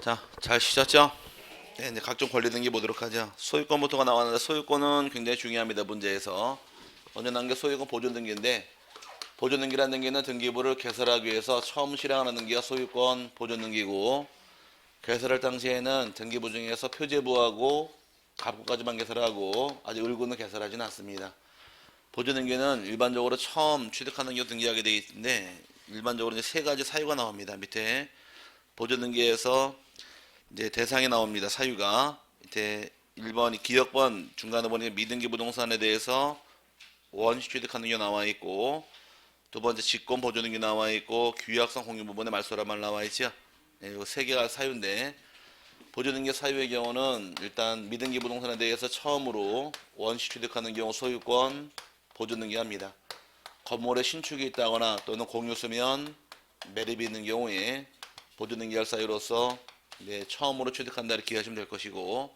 자, 잘 쉬셨죠? 네, 이제 각종 권리 등기 보도록 하죠. 소유권부터가 나왔는데 소유권은 굉장히 중요합니다. 문제에서. 먼저 나온 게 소유권 보존 등기인데 보존 등기라는 등기는 등기부를 개설하기 위해서 처음 실행하는 등기가 소유권 보존 등기고 개설할 당시에는 등기부 중에서 표제부하고 갑부까지만 개설하고 아직 을구는 개설하지는 않습니다. 보존 등기는 일반적으로 처음 취득하는 경우 등기하게 되어 있는데 일반적으로 이제 세 가지 사유가 나옵니다. 밑에 보존 등기에서 이제 대상이 나옵니다. 사유가 밑에 1번 기억번 중간에 보니 미등기 부동산에 대해서 원시 취득하는 게 나와 있고 두 번째 직권 보존 등기 나와 있고 규약성 공유 부분에 말소라만 나와 있죠. 네, 이세 개가 사유인데 보존 등기 사유의 경우는 일단 미등기 부동산에 대해서 처음으로 원시 취득하는 경우 소유권 보존 등기합니다. 건물에 신축이 있다거나 또는 공유수면 매립이 있는 경우에 보존 등기할 사유로서 처음으로 취득한다 이렇게 이해하시면 될 것이고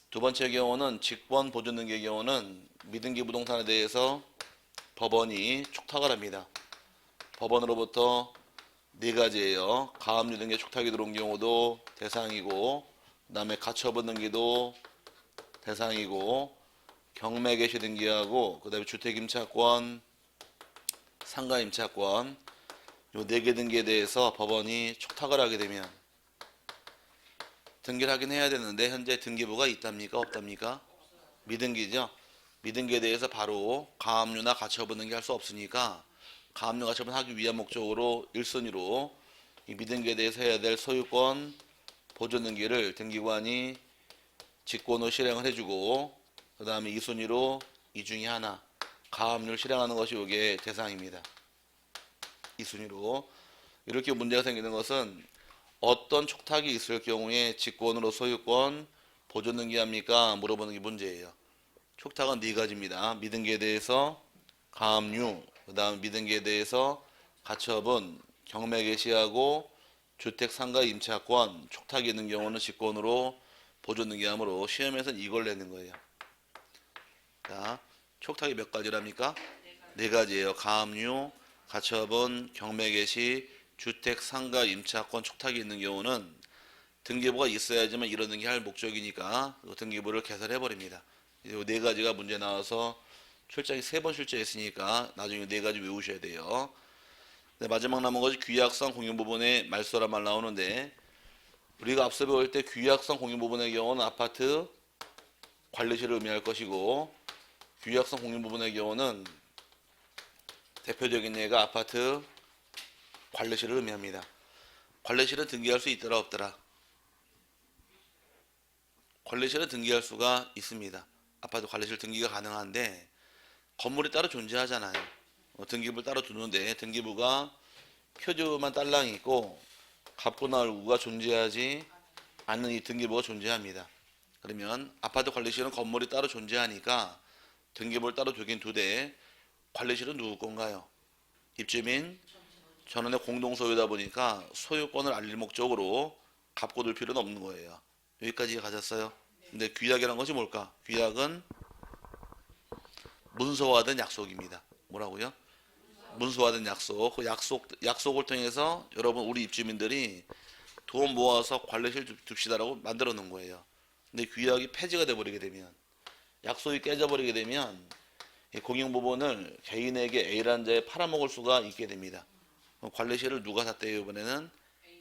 두 번째 경우는 직권 보존 등기의 경우는 미등기 부동산에 대해서 법원이 촉탁을 합니다. 법원으로부터 네 가지예요. 가압류 등기 촉탁이 들어온 경우도 대상이고 그 다음에 가처분 등기도 대상이고 경매 개시 등기하고 그 다음에 주택임차권 상가임차권 요 네 개 등기에 대해서 법원이 촉탁을 하게 되면 등기를 하긴 해야 되는데 현재 등기부가 있답니까 없답니까? 미등기죠. 미등기에 대해서 바로 가압류나 가처분 등기 할 수 없으니까 가압류 가처분 하기 위한 목적으로 1순위로 이 미등기에 대해서 해야 될 소유권 보존 등기를 등기관이 직권으로 실행을 해주고 그 다음에 2순위로 이 중에 하나 가압류를 실행하는 것이 이게 대상입니다. 2순위로 이렇게 문제가 생기는 것은 어떤 촉탁이 있을 경우에 직권으로 소유권 보존 등기합니까? 물어보는 게 문제예요. 촉탁은 네 가지입니다. 미등기에 대해서 가압류, 그 다음 미등기에 대해서 가처분, 경매 개시하고 주택 상가 임차권 촉탁이 있는 경우는 직권으로 보존 등기하므로 시험에서는 이걸 내는 거예요. 자, 촉탁이 몇 가지랍니까? 네 가지예요. 가압류, 가처분, 경매 개시, 주택 상가 임차권 촉탁이 있는 경우는 등기부가 있어야지만 이런 등기 할 목적이니까 등기부를 개설해 버립니다. 이 네 가지가 문제 나와서 출장이 세 번 출제했으니까 나중에 네 가지 외우셔야 돼요. 네, 마지막 남은 것이 규약성 공유 부분에 말소란 말 나오는데 우리가 앞서 배울 때 규약성 공유 부분의 경우는 아파트 관리실을 의미할 것이고 규약성 공유 부분의 경우는 대표적인 예가 아파트 관리실을 의미합니다. 관리실은 등기할 수 있더라 없더라? 관리실은 등기할 수가 있습니다. 아파트 관리실 등기가 가능한데 건물이 따로 존재하잖아요. 등기부를 따로 두는데 등기부가 표지만 딸랑이 있고 갑구나 을구가 존재하지 않는 이 등기부가 존재합니다. 그러면 아파트 관리실은 건물이 따로 존재하니까 등기부를 따로 두긴 두되 관리실은 누구 건가요? 입주민 전원의 공동소유다 보니까 소유권을 알릴 목적으로 갑고 둘 필요는 없는 거예요. 여기까지 가졌어요. 근데 규약이라는 것이 뭘까? 규약은 문서화된 약속입니다. 뭐라고요? 문서화된 약속. 그 약속을 통해서 여러분 우리 입주민들이 돈 모아서 관리실 둡시다라고 만들어 놓은 거예요. 근데 규약이 폐지가 돼 버리게 되면 약속이 깨져 버리게 되면 이 공용 부분을 개인에게 A라는 자에 팔아먹을 수가 있게 됩니다. 관리실을 누가 샀대요? 이번에는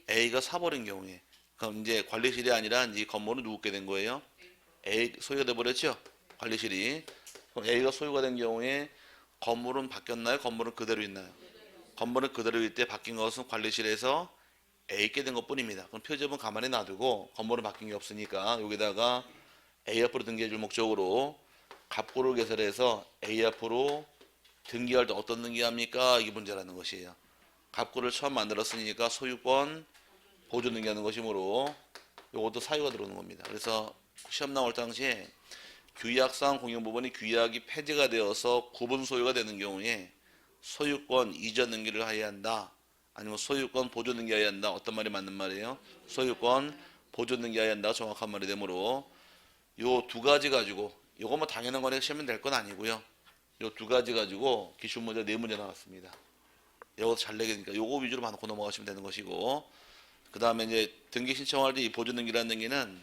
A가 사버린 경우에 그럼 이제 관리실이 아니라 이 건물은 누구게 된 거예요? A 소유가 돼 버렸죠? 관리실이. 그럼 A가 소유가 된 경우에 건물은 바뀌었나요? 건물은 그대로 있나요? 건물은 그대로일 때 바뀐 것은 관리실에서 A게 된 것뿐입니다. 그럼 표지업은 가만히 놔두고 건물은 바뀐 게 없으니까 여기다가 A 앞으로 등기해 줄 목적으로 갑구를 개설해서 A 앞으로 등기할 때 어떤 등기합니까? 이게 문제라는 것이에요. 갑구를 처음 만들었으니까 소유권 보존 등기하는 것이므로 이것도 사유가 들어오는 겁니다. 그래서 시험 나올 당시에 규약상 공용 부분이 규약이 폐지가 되어서 구분 소유가 되는 경우에 소유권 이전 등기를 해야 한다. 아니면 소유권 보존 등기해야 한다. 어떤 말이 맞는 말이에요? 소유권 보존 등기해야 한다. 정확한 말이 되므로 요 두 가지 가지고 요것만 당연한 거니까 시험이 될 건 아니고요. 요 두 가지 가지고 기출 문제 네 문제 나왔습니다. 이것도 잘 내기니까 요거 위주로 봐놓고 넘어가시면 되는 것이고 그 다음에 이제 등기 신청할 때 이 보존등기라는 등기는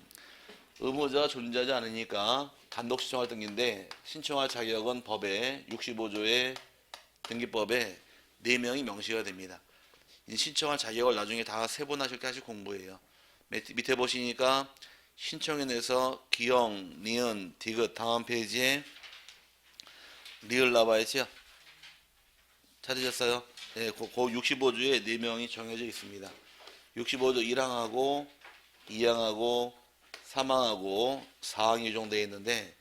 의무자가 존재하지 않으니까 단독 신청할 등기인데 신청할 자격은 법에 65조의 등기법에 4명이 명시가 됩니다. 이 신청할 자격을 나중에 다 세분하실 때 하실 공부예요. 밑에 보시니까 신청인에서 기형, 니은, 디귿 다음 페이지에 리을 나와 있죠. 찾으셨어요? 네, 그 65조에 4명이 정해져 있습니다. 65조 1항하고 2항하고 3항하고 4항이 정되어 있는데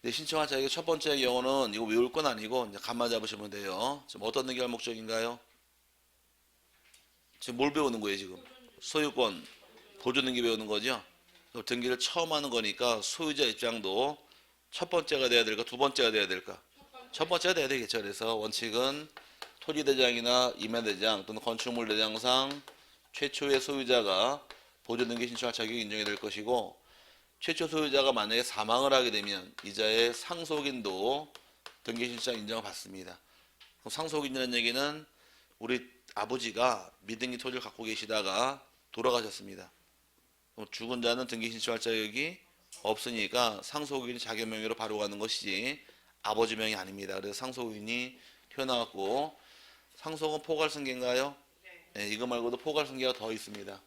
신청할 자격의 첫 번째 경우는 이거 외울 건 아니고 이제 감만 잡으시면 돼요. 지금 어떤 등기할 목적인가요? 지금 뭘 배우는 거예요 지금? 소유권 보존 등기 배우는 거죠. 등기를 처음 하는 거니까 소유자 입장도 첫 번째가 돼야 될까 두 번째가 돼야 될까? 첫 번째가 돼야 되겠죠. 그래서 원칙은 토지대장이나 임야대장 또는 건축물 대장상 최초의 소유자가 보존 등기 신청할 자격이 인정이 될 것이고 최초 소유자가 만약에 사망을 하게 되면 이자의 상속인도 등기 신청 인정을 받습니다. 그럼 상속인이라는 얘기는 우리 아버지가 미등기 토지를 갖고 계시다가 돌아가셨습니다. 그럼 죽은 자는 등기 신청할 자격이 없으니까 상속인이 자기 명의로 바로 가는 것이지 아버지 명이 아닙니다. 그래서 상속인이 튀어나왔고 상속은 포괄승계인가요? 네, 이거 말고도 포괄승계가 더 있습니다.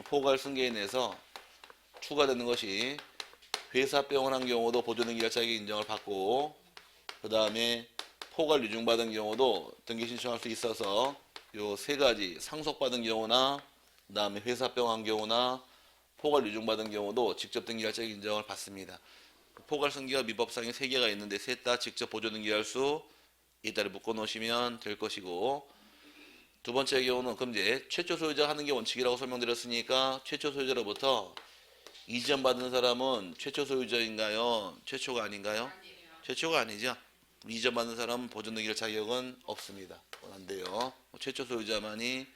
포괄승계에 내서 추가되는 것이 회사병을 한 경우도 보존등기할 자격 인정을 받고 그 다음에 포괄 유증받은 경우도 등기 신청할 수 있어서 요 세 가지 상속받은 경우나 그 다음에 회사병 한 경우나 포괄 유증받은 경우도 직접 등기할 자격 인정을 받습니다. 포괄 승계가 민법상에 3개가 있는데 셋 다 직접 보존 등기할 수 있다를 묶어 놓으시면 될 것이고 두 번째 경우는 그럼 이제 최초 소유자 하는 게 원칙이라고 설명드렸으니까 최초 소유자로부터 이전 받은 사람은 최초 소유자인가요? 최초가 아닌가요? 최초가 아니죠. 이전 받는 사람은 보존 등기할 자격은 없습니다. 안 돼요. 최초 소유자만이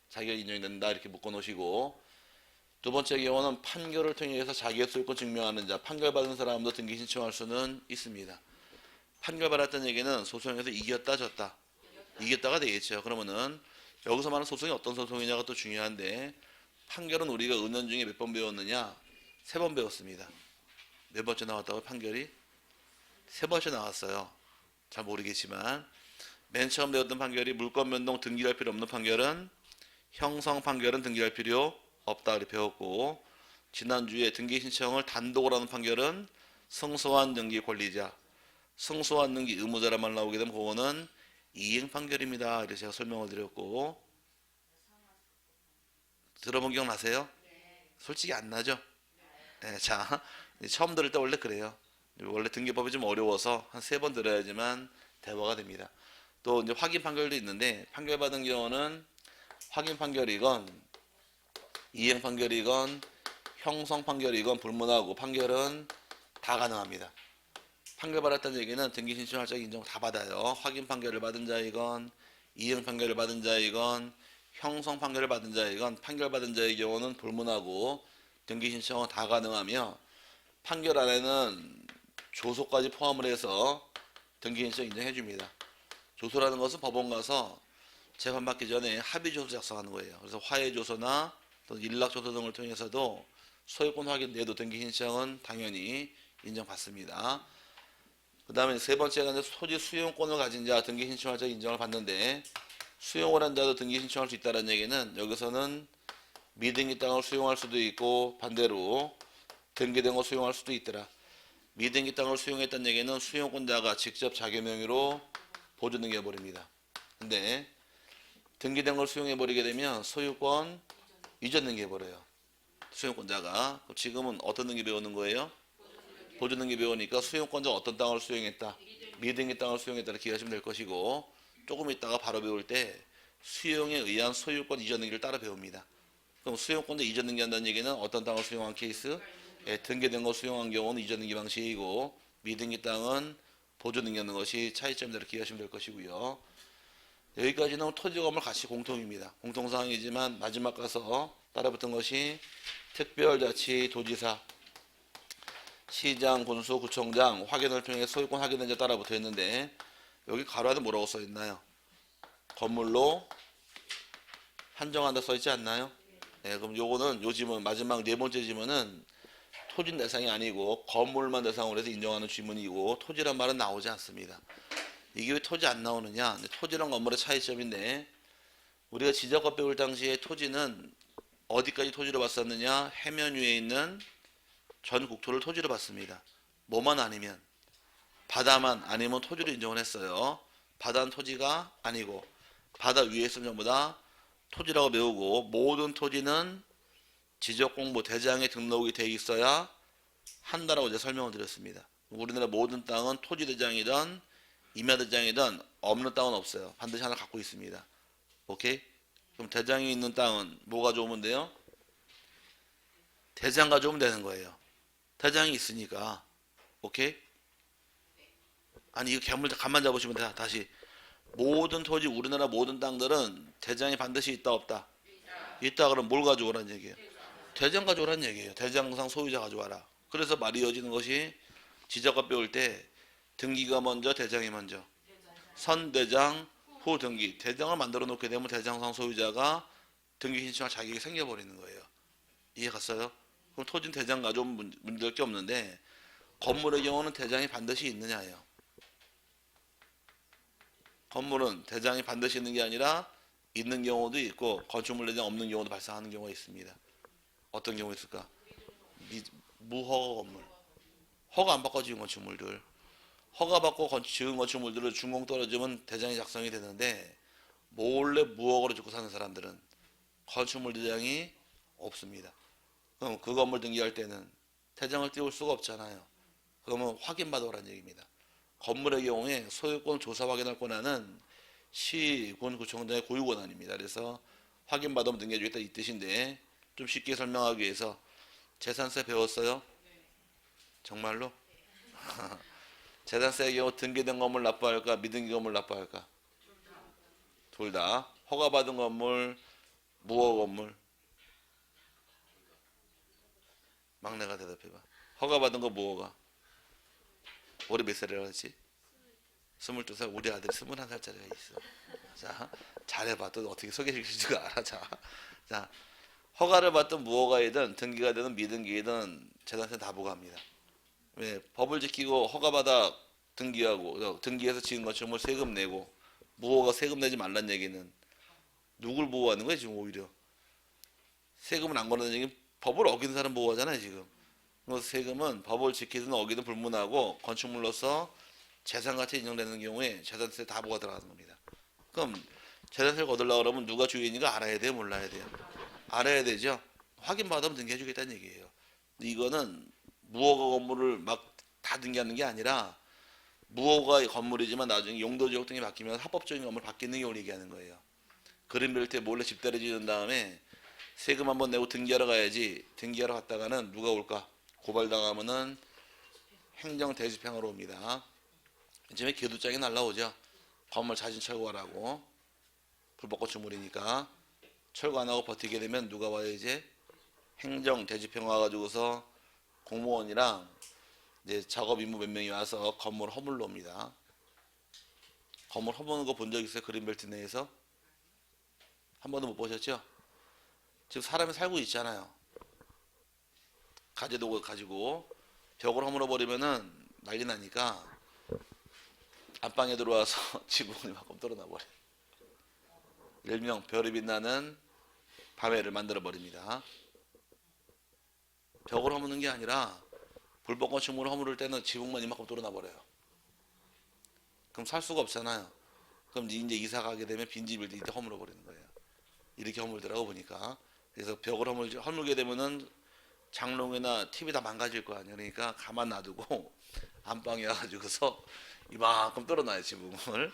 자격 인정이 된다 이렇게 묶어 놓으시고 두 번째 경우는 판결을 통해서 자기의 소유권 증명하는 자 판결받은 사람도 등기 신청할 수는 있습니다. 판결받았다는 얘기는 소송에서 이겼다 졌다 이겼다가 되겠죠. 그러면은 여기서 말하는 소송이 어떤 소송이냐가 또 중요한데 판결은 우리가 은연중에 몇 번 배웠느냐 3번 배웠습니다. 몇 번째 나왔다고 판결이? 3번째 나왔어요. 잘 모르겠지만 맨 처음 배웠던 판결이 물권 변동 등기할 필요 없는 판결은 형성 판결은 등기할 필요 없다 이렇게 배웠고 지난주에 등기 신청을 단독으로 하는 판결은 승소한 등기 권리자 승소한 등기 의무자란 나오게 되면 그거는 이행 판결입니다. 이렇게 제가 설명을 드렸고 들어본 기억 나세요? 솔직히 안 나죠? 네, 자 처음 들을 때 원래 그래요. 원래 등기법이 좀 어려워서 한 3번 들어야지만 대화가 됩니다. 또 이제 확인 판결도 있는데 판결받은 경우는 확인 판결이건 이행 판결이건 형성 판결이건 불문하고 판결은 다 가능합니다. 판결 받았다는 얘기는 등기 신청할 자격 인정 다 받아요. 확인 판결을 받은 자이건 이행 판결을 받은 자이건 형성 판결을 받은 자이건 판결 받은 자의 경우는 불문하고 등기 신청은 다 가능하며 판결 안에는 조소까지 포함을 해서 등기 신청 인정해 줍니다. 조소라는 것은 법원 가서 재판받기 전에 합의조서 작성하는 거예요. 그래서 화해조서나 또 일락조서 등을 통해서도 소유권 확인돼도 등기 신청은 당연히 인정받습니다. 그 다음에 세 번째가 이제 토지 수용권을 가진 자 등기 신청할 자 인정을 받는데 수용을 한 자도 등기 신청할 수 있다는 얘기는 여기서는 미등기 땅을 수용할 수도 있고 반대로 등기된 거 수용할 수도 있더라. 미등기 땅을 수용했다는 얘기는 수용권자가 직접 자기 명의로 보존 등기해 버립니다. 근데 등기된 걸 수용해 버리게 되면 소유권 이전 등기해 버려요. 수용권자가. 지금은 어떤 등기 배우는 거예요? 보존 등기 배우니까 수용권자가 어떤 땅을 수용했다. 미등기 땅을 수용했다를 기억하시면 될 것이고 조금 있다가 바로 배울 때 수용에 의한 소유권 이전 등기를 따로 배웁니다. 그럼 수용권자 이전 등기한다는 얘기는 어떤 땅을 수용한 케이스? 예, 등기된 거 수용한 경우는 이전 등기 방식이고 미등기 땅은 보존 등기하는 것이 차이점이라고 기억하시면 될 것이고요. 여기까지는 토지 건물 가치 공통입니다. 공통사항이지만 마지막 가서 따라붙은 것이 특별자치 도지사 시장, 군수, 구청장 확인을 통해 소유권 확인된 자 따라 붙어 있는데 여기 가로 안에 뭐라고 써 있나요? 건물로 한정한다 써 있지 않나요? 예, 그럼 요거는 요 지문 마지막 네 번째 지문은 토지 대상이 아니고 건물만 대상으로 해서 인정하는 지문이고 토지란 말은 나오지 않습니다. 이게 왜 토지 안 나오느냐? 토지랑 건물의 차이점인데 우리가 지적법 배울 당시에 토지는 어디까지 토지로 봤었느냐? 해면 위에 있는 전 국토를 토지로 봤습니다. 뭐만 아니면 바다만 아니면 토지로 인정을 했어요. 바다는 토지가 아니고 바다 위에 있으면 전부 다 토지라고 배우고 모든 토지는 지적공부 대장에 등록이 돼 있어야 한다라고 이제 설명을 드렸습니다. 우리나라 모든 땅은 토지 대장이든 임야 대장이든 없는 땅은 없어요. 반드시 하나 갖고 있습니다. 오케이? 그럼 대장이 있는 땅은 뭐 가져오면 돼요? 대장 가져오면 되는 거예요. 대장이 있으니까. 오케이? 아니 이거 괴물 간만 잡으시면 돼. 다시 모든 토지 우리나라 모든 땅들은 대장이 반드시 있다 없다? 있다. 그럼 뭘 가져오라는 얘기예요? 대장 가져오라는 얘기예요. 대장상 소유자 가져와라. 그래서 말이 이어지는 것이 지적법 배울 때 등기가 먼저 대장이 먼저 선대장 후 등기. 대장을 만들어 놓게 되면 대장상 소유자가 등기 신청할 자격이 생겨버리는 거예요. 이해 갔어요? 그럼 토지는 대장 가져오면 문제될 게 없는데 건물의 경우는 대장이 반드시 있느냐예요. 건물은 대장이 반드시 있는 게 아니라 있는 경우도 있고 건축물 대장 없는 경우도 발생하는 경우가 있습니다. 어떤 경우 있을까? 무허가 건물. 허가 안 받고 지은 건축물들. 허가 받고 지은 건축물들을 준공 떨어지면 대장이 작성이 되는데 몰래 무허가로 짓고 사는 사람들은 건축물 대장이 없습니다. 그럼 그 건물 등기할 때는 대장을 띄울 수가 없잖아요. 그러면 확인받아오라는 얘기입니다. 건물의 경우에 소유권 조사 확인할 권한은 시, 군, 구청 등의 고유 권한입니다. 그래서 확인받으면 등기해주겠다 이 뜻인데 좀 쉽게 설명하기 위해서 재산세 배웠어요? 정말로? 재산세의 경우 등기된 건물 납부할까 미등기 건물 납부할까? 둘 다. 허가받은 건물, 무허가 건물. 막내가 대답해봐. 허가받은 거 무허가. 올해 몇 살이라고 했지? 22살. 우리 아들이 21살짜리가 있어. 자, 잘해봐. 또 어떻게 소개시킬 줄 알아. 자, 허가를 받든 무허가이든 등기가 되든 미등기이든 재산세 다 부과합니다. 왜? 법을 지키고 허가받아 등기하고 등기해서 지은 건축물 세금 내고 무허가 세금 내지 말란 얘기는 누굴 보호하는 거야 지금 오히려. 세금을 안 거는 얘기는 법을 어기는 사람 보호하잖아요 지금. 그래서 세금은 법을 지키든 어기든 불문하고 건축물로서 재산가치 인정되는 경우에 재산세 다 부과 들어가는 겁니다. 그럼 재산세를 거둘려고 그러면 누가 주인인가 알아야 돼요 몰라야 돼요? 알아야 되죠. 확인받으면 등기해주겠다는 얘기예요. 이거는 무허가 건물을 막 다 등기하는 게 아니라 무허가 건물이지만 나중에 용도지역 등이 바뀌면 합법적인 건물 바뀌는 경우를 얘기하는 거예요. 그린벨트에 몰래 집다리 지은 다음에 세금 한번 내고 등기하러 가야지. 등기하러 갔다가는 누가 올까? 고발당하면은 행정 대집행으로 옵니다. 이쯤에 계도장이 날라오죠. 건물 자진 철거하라고. 불법 건축물이니까 철거 안 하고 버티게 되면 누가 와요 이제? 행정 대집행 와가지고서 공무원이랑 이제 작업 임무 몇 명이 와서 건물 허물러 옵니다. 건물 허무는 거 본 적 있어요? 그린벨트 내에서? 한 번도 못 보셨죠? 지금 사람이 살고 있잖아요. 가재도구 가지고 벽을 허물어 버리면은 난리 나니까 안방에 들어와서 지붕이 막 떨어나 버려. 일명 별이 빛나는 밤해를 만들어 버립니다. 벽을 허무는 게 아니라 불법 건축물을 허무를 때는 지붕만 이만큼 뚫어놔 버려요. 그럼 살 수가 없잖아요. 그럼 이제 이사 가게 되면 빈집을 이때 허물어 버리는 거예요. 이렇게 허물더라고 보니까. 그래서 벽을 허물게 되면은 장롱이나 TV 다 망가질 거 아니에요. 그러니까 가만 놔두고 안방에 와가지고서 이만큼 뚫어놔요 지붕을.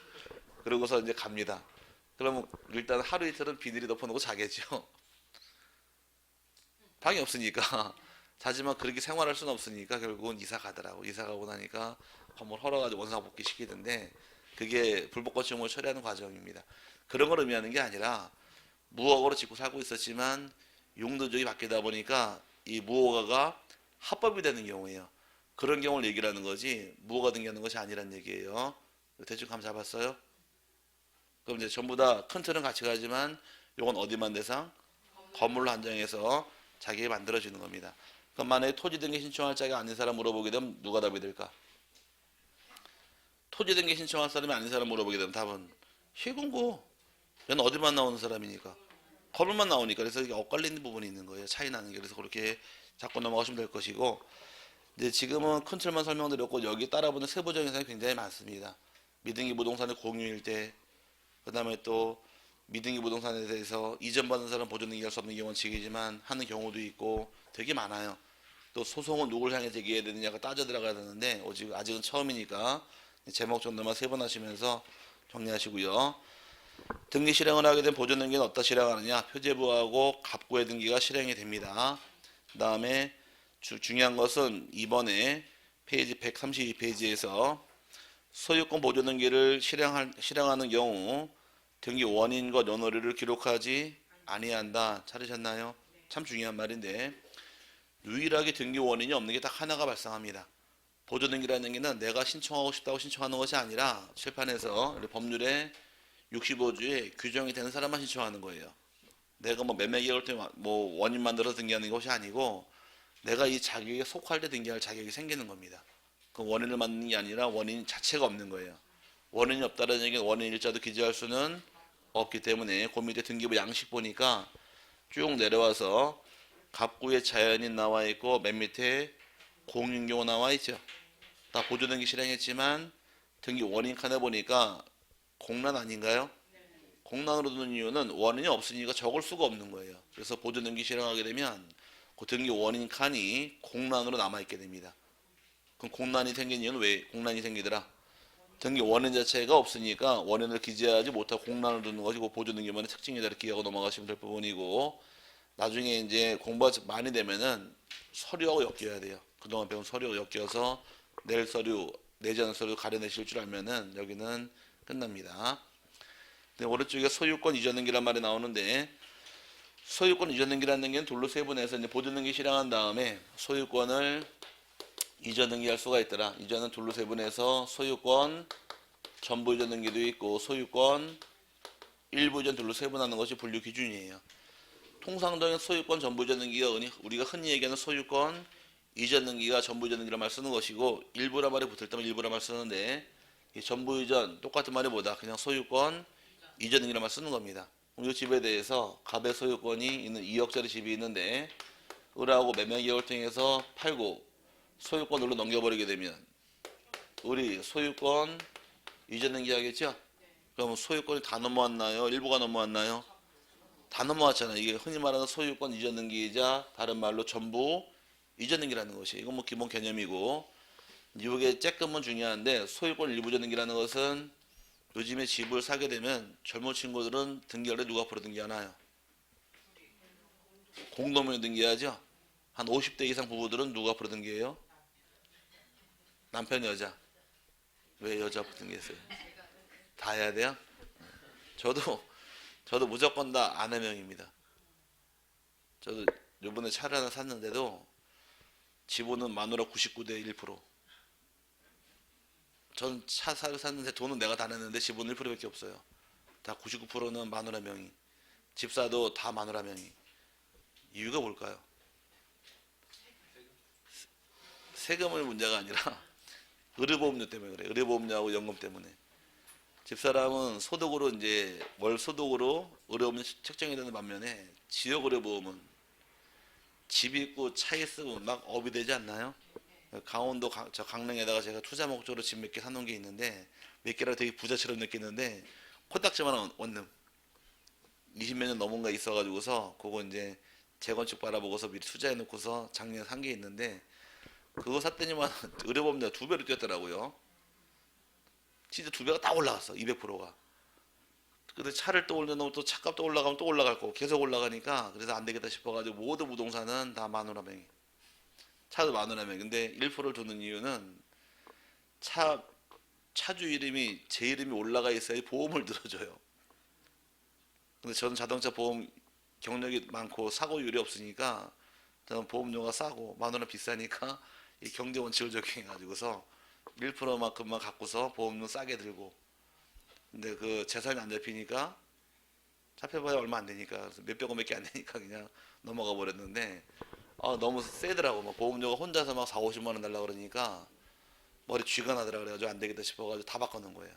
그러고서 이제 갑니다. 그러면 일단 하루 이틀은 비닐이 덮어놓고 자겠죠. 방이 없으니까. 자지만 그렇게 생활할 수는 없으니까 결국은 이사 가더라고. 이사 가고 나니까 건물 헐어가지고 원상 복귀 시키던데 그게 불법 건축물 처리하는 과정입니다. 그런 걸 의미하는 게 아니라 무허가로 짓고 살고 있었지만 용도적이 바뀌다 보니까 이 무허가가 합법이 되는 경우예요. 그런 경우를 얘기를 하는 거지 무허가 등기하는 것이 아니란 얘기예요. 대충 감 잡았어요? 그럼 이제 전부 다 큰 틀은 같이 가지만 요건 어디만 대상? 건물로 한정해서 자기가 만들어주는 겁니다. 그럼 만약에 토지 등기 신청할 자가 아닌 사람 물어보게 되면 누가 답이 될까? 토지 등기 신청할 사람이 아닌 사람 물어보게 되면 답은 시군구. 얘는 어디만 나오는 사람이니까 건물만 나오니까. 그래서 이게 엇갈리는 부분이 있는 거예요. 차이 나는 게. 그래서 그렇게 잡고 넘어가시면 될 것이고, 이제 지금은 큰 틀만 설명드렸고 여기 따라붙는 세부적인 사항이 굉장히 많습니다. 미등기 부동산의 공유일 때, 그 다음에 또 미등기 부동산에 대해서 이전받은 사람 보존 등기할 수 없는 게 원칙이지만 하는 경우도 있고 되게 많아요. 또 소송은 누굴 향해 제기해야 되느냐가 따져 들어가야 되는데 아직은 처음이니까 제목 정도만 세분하시면서 정리하시고요. 등기 실행을 하게 된 보존 등기는 어디다 실행하느냐? 표제부하고 갑구의 등기가 실행이 됩니다. 그 다음에 중요한 것은 이번에 페이지 132페이지에서 소유권 보존 등기를 실행하는 경우 등기 원인과 연월일을 기록하지 아니한다. 찾으셨나요? 참 중요한 말인데 유일하게 등기 원인이 없는 게 딱 하나가 발생합니다. 보존 등기라는 게 내가 신청하고 싶다고 신청하는 것이 아니라 칠판에서 법률에 65조에 규정이 되는 사람만 신청하는 거예요. 내가 뭐 매매 계획을 때 뭐 원인 만들어서 등기하는 것이 아니고 내가 이 자격에 속할 때 등기할 자격이 생기는 겁니다. 그 원인을 만드는 게 아니라 원인 자체가 없는 거예요. 원인이 없다는 얘기는 원인 일자도 기재할 수는 없기 때문에 그 밑에 등기부 양식 보니까 쭉 내려와서 갑구에 자연인 나와 있고 맨 밑에 공인경우 나와 있죠. 다 보존 등기 실행했지만 등기 원인 칸에 보니까 공란 아닌가요? 공란으로 두는 이유는 원인이 없으니까 적을 수가 없는 거예요. 그래서 보존 등기 실행하게 되면 그 등기 원인 칸이 공란으로 남아있게 됩니다. 그럼 공란이 생긴 이유는 왜 공란이 생기더라? 등기 원인 자체가 없으니까 원인을 기재하지 못하고 공란을 두는 것이 그 보존 등기만의 특징이다. 이렇게 기억하고 넘어가시면 될 부분이고, 나중에 이제 공부가 많이 되면은 서류하고 엮여야 돼요. 그동안 배운 서류하고 엮여서 낼 서류, 내지 않은 서류 가려내실 줄 알면은 여기는 끝납니다. 오른쪽에 소유권 이전 등기란 말이 나오는데, 소유권 이전 등기라는 등기는 둘로 세분해서 이제 보존 등기 실행한 다음에 소유권을 이전 등기할 수가 있더라. 이전은 둘로 세분해서 소유권 전부 이전 등기도 있고 소유권 일부 이전 둘로 세분하는 것이 분류 기준이에요. 통상적인 소유권 전부 이전 등기가 우리가 흔히 얘기하는 소유권 이전 등기가 전부 이전 등기란 말 쓰는 것이고, 일부란 말이 붙을 때면 일부란 말 쓰는데 이 전부 이전 똑같은 말이 뭐다? 그냥 소유권 이전 등기란 말 쓰는 겁니다. 이 집에 대해서 갑의 소유권이 있는 2억짜리 집이 있는데 을하고 매매 계약을 통해서 팔고 소유권으로 넘겨버리게 되면 을이 소유권 이전 등기하겠죠? 그럼 소유권이 다 넘어왔나요? 일부가 넘어왔나요? 다 넘어왔잖아요. 이게 흔히 말하는 소유권 이전 등기이자 다른 말로 전부 이전 등기라는 것이, 이건 뭐 기본 개념이고, 이게 쬐끔은 중요한데 소유권 일부 이전 등기라는 것은 요즘에 집을 사게 되면 젊은 친구들은 등기할 때 누가 앞으로 등기하나요? 공동명의 등기하죠? 한 50대 이상 부부들은 누가 앞으로 등기해요? 남편 여자. 왜 여자 앞으로 등기했어요? 다 해야 돼요? 저도 무조건 다 아내명입니다. 저도 요번에 차를 하나 샀는데도 지분은 마누라 99대 1%. 전 차를 샀는데 돈은 내가 다 냈는데 지분 1%밖에 없어요. 다 99%는 마누라 명의. 집사도 다 마누라 명의. 이유가 뭘까요? 세금의 문제가 아니라 의료보험료 때문에 그래. 의료보험료하고 연금 때문에. 집사람은 소득으로 이제 월 소득으로 의료보험료 책정이 되는 반면에 지역 의료보험은 집 있고 차 있으면 막 업이 되지 않나요? 강원도 저 강릉에다가 제가 투자 목적으로 집 몇 개 사놓은 게 있는데 몇 개라 되게 부자처럼 느끼는데 코딱지만한 원룸 20몇 년 넘은가 있어가지고서 그거 이제 재건축 바라보고서 미리 투자해 놓고서 작년에 산 게 있는데 그거 샀더니만 의료보험료가 2배로 뛰었더라고요. 진짜 2배가 딱 올라갔어. 200%가. 근데 차를 또 올려놓으면 또 차값도 올라가면 또 올라갈 거고 계속 올라가니까 그래서 안 되겠다 싶어가지고 모든 부동산은 다 마누라 명의. 차도 마누라 명의. 근데 1%를 두는 이유는 차주 이름이 제 이름이 올라가 있어야 보험을 들어줘요. 근데 저는 자동차 보험 경력이 많고 사고율이 없으니까 저는 보험료가 싸고 마누라 비싸니까 이 경제 원칙을 적용해가지고서 1%만큼만 갖고서 보험료 싸게 들고, 근데 그 재산이 안 잡히니까 살펴봐야 얼마 안 되니까 그래서 몇백 원밖에 안 되니까 그냥 넘어가 버렸는데 너무 세더라고. 막 보험료가 혼자서 막 4, 50만 원 달라 그러니까 머리 쥐가 나더라. 그래가지고 안 되겠다 싶어가지고 다 바꿔놓은 거예요.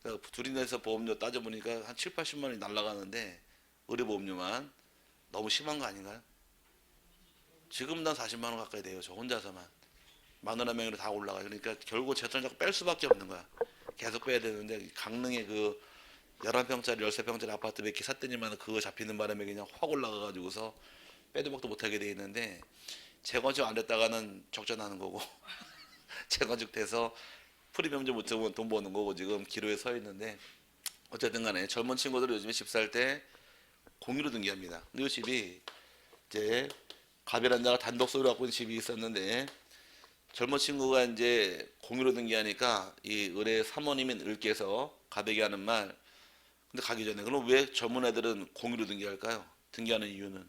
그래서 둘이 내서 보험료 따져보니까 한 7, 80만 원이 날라가는데 의료보험료만 너무 심한 거 아닌가요? 지금 난 40만 원 가까이 돼요. 저 혼자서만. 마누라 명의로 다 올라가요. 그러니까 결국 재산을 자꾸 뺄 수밖에 없는 거야. 계속 빼야 되는데 강릉에 그 11평짜리 13평짜리 아파트 몇 개 샀더니만 그거 잡히는 바람에 그냥 확 올라가가지고서 빼도 박도 못하게 돼 있는데 재건축 안 됐다가는 적자나는 거고 재건축 돼서 프리미엄 좀 못하면 돈 버는 거고 지금 기로에 서 있는데 어쨌든 간에 젊은 친구들 요즘에 집 살 때 공유로 등기합니다. 근데 이 집이 이제 가베란다가 단독 소유를 갖고 있는 집이 있었는데 젊은 친구가 이제 공유로 등기하니까 이 을의 사모님인 을께서 가백이 하는 말 근데 가기 전에 그럼 왜 젊은 애들은 공유로 등기할까요? 등기하는 이유는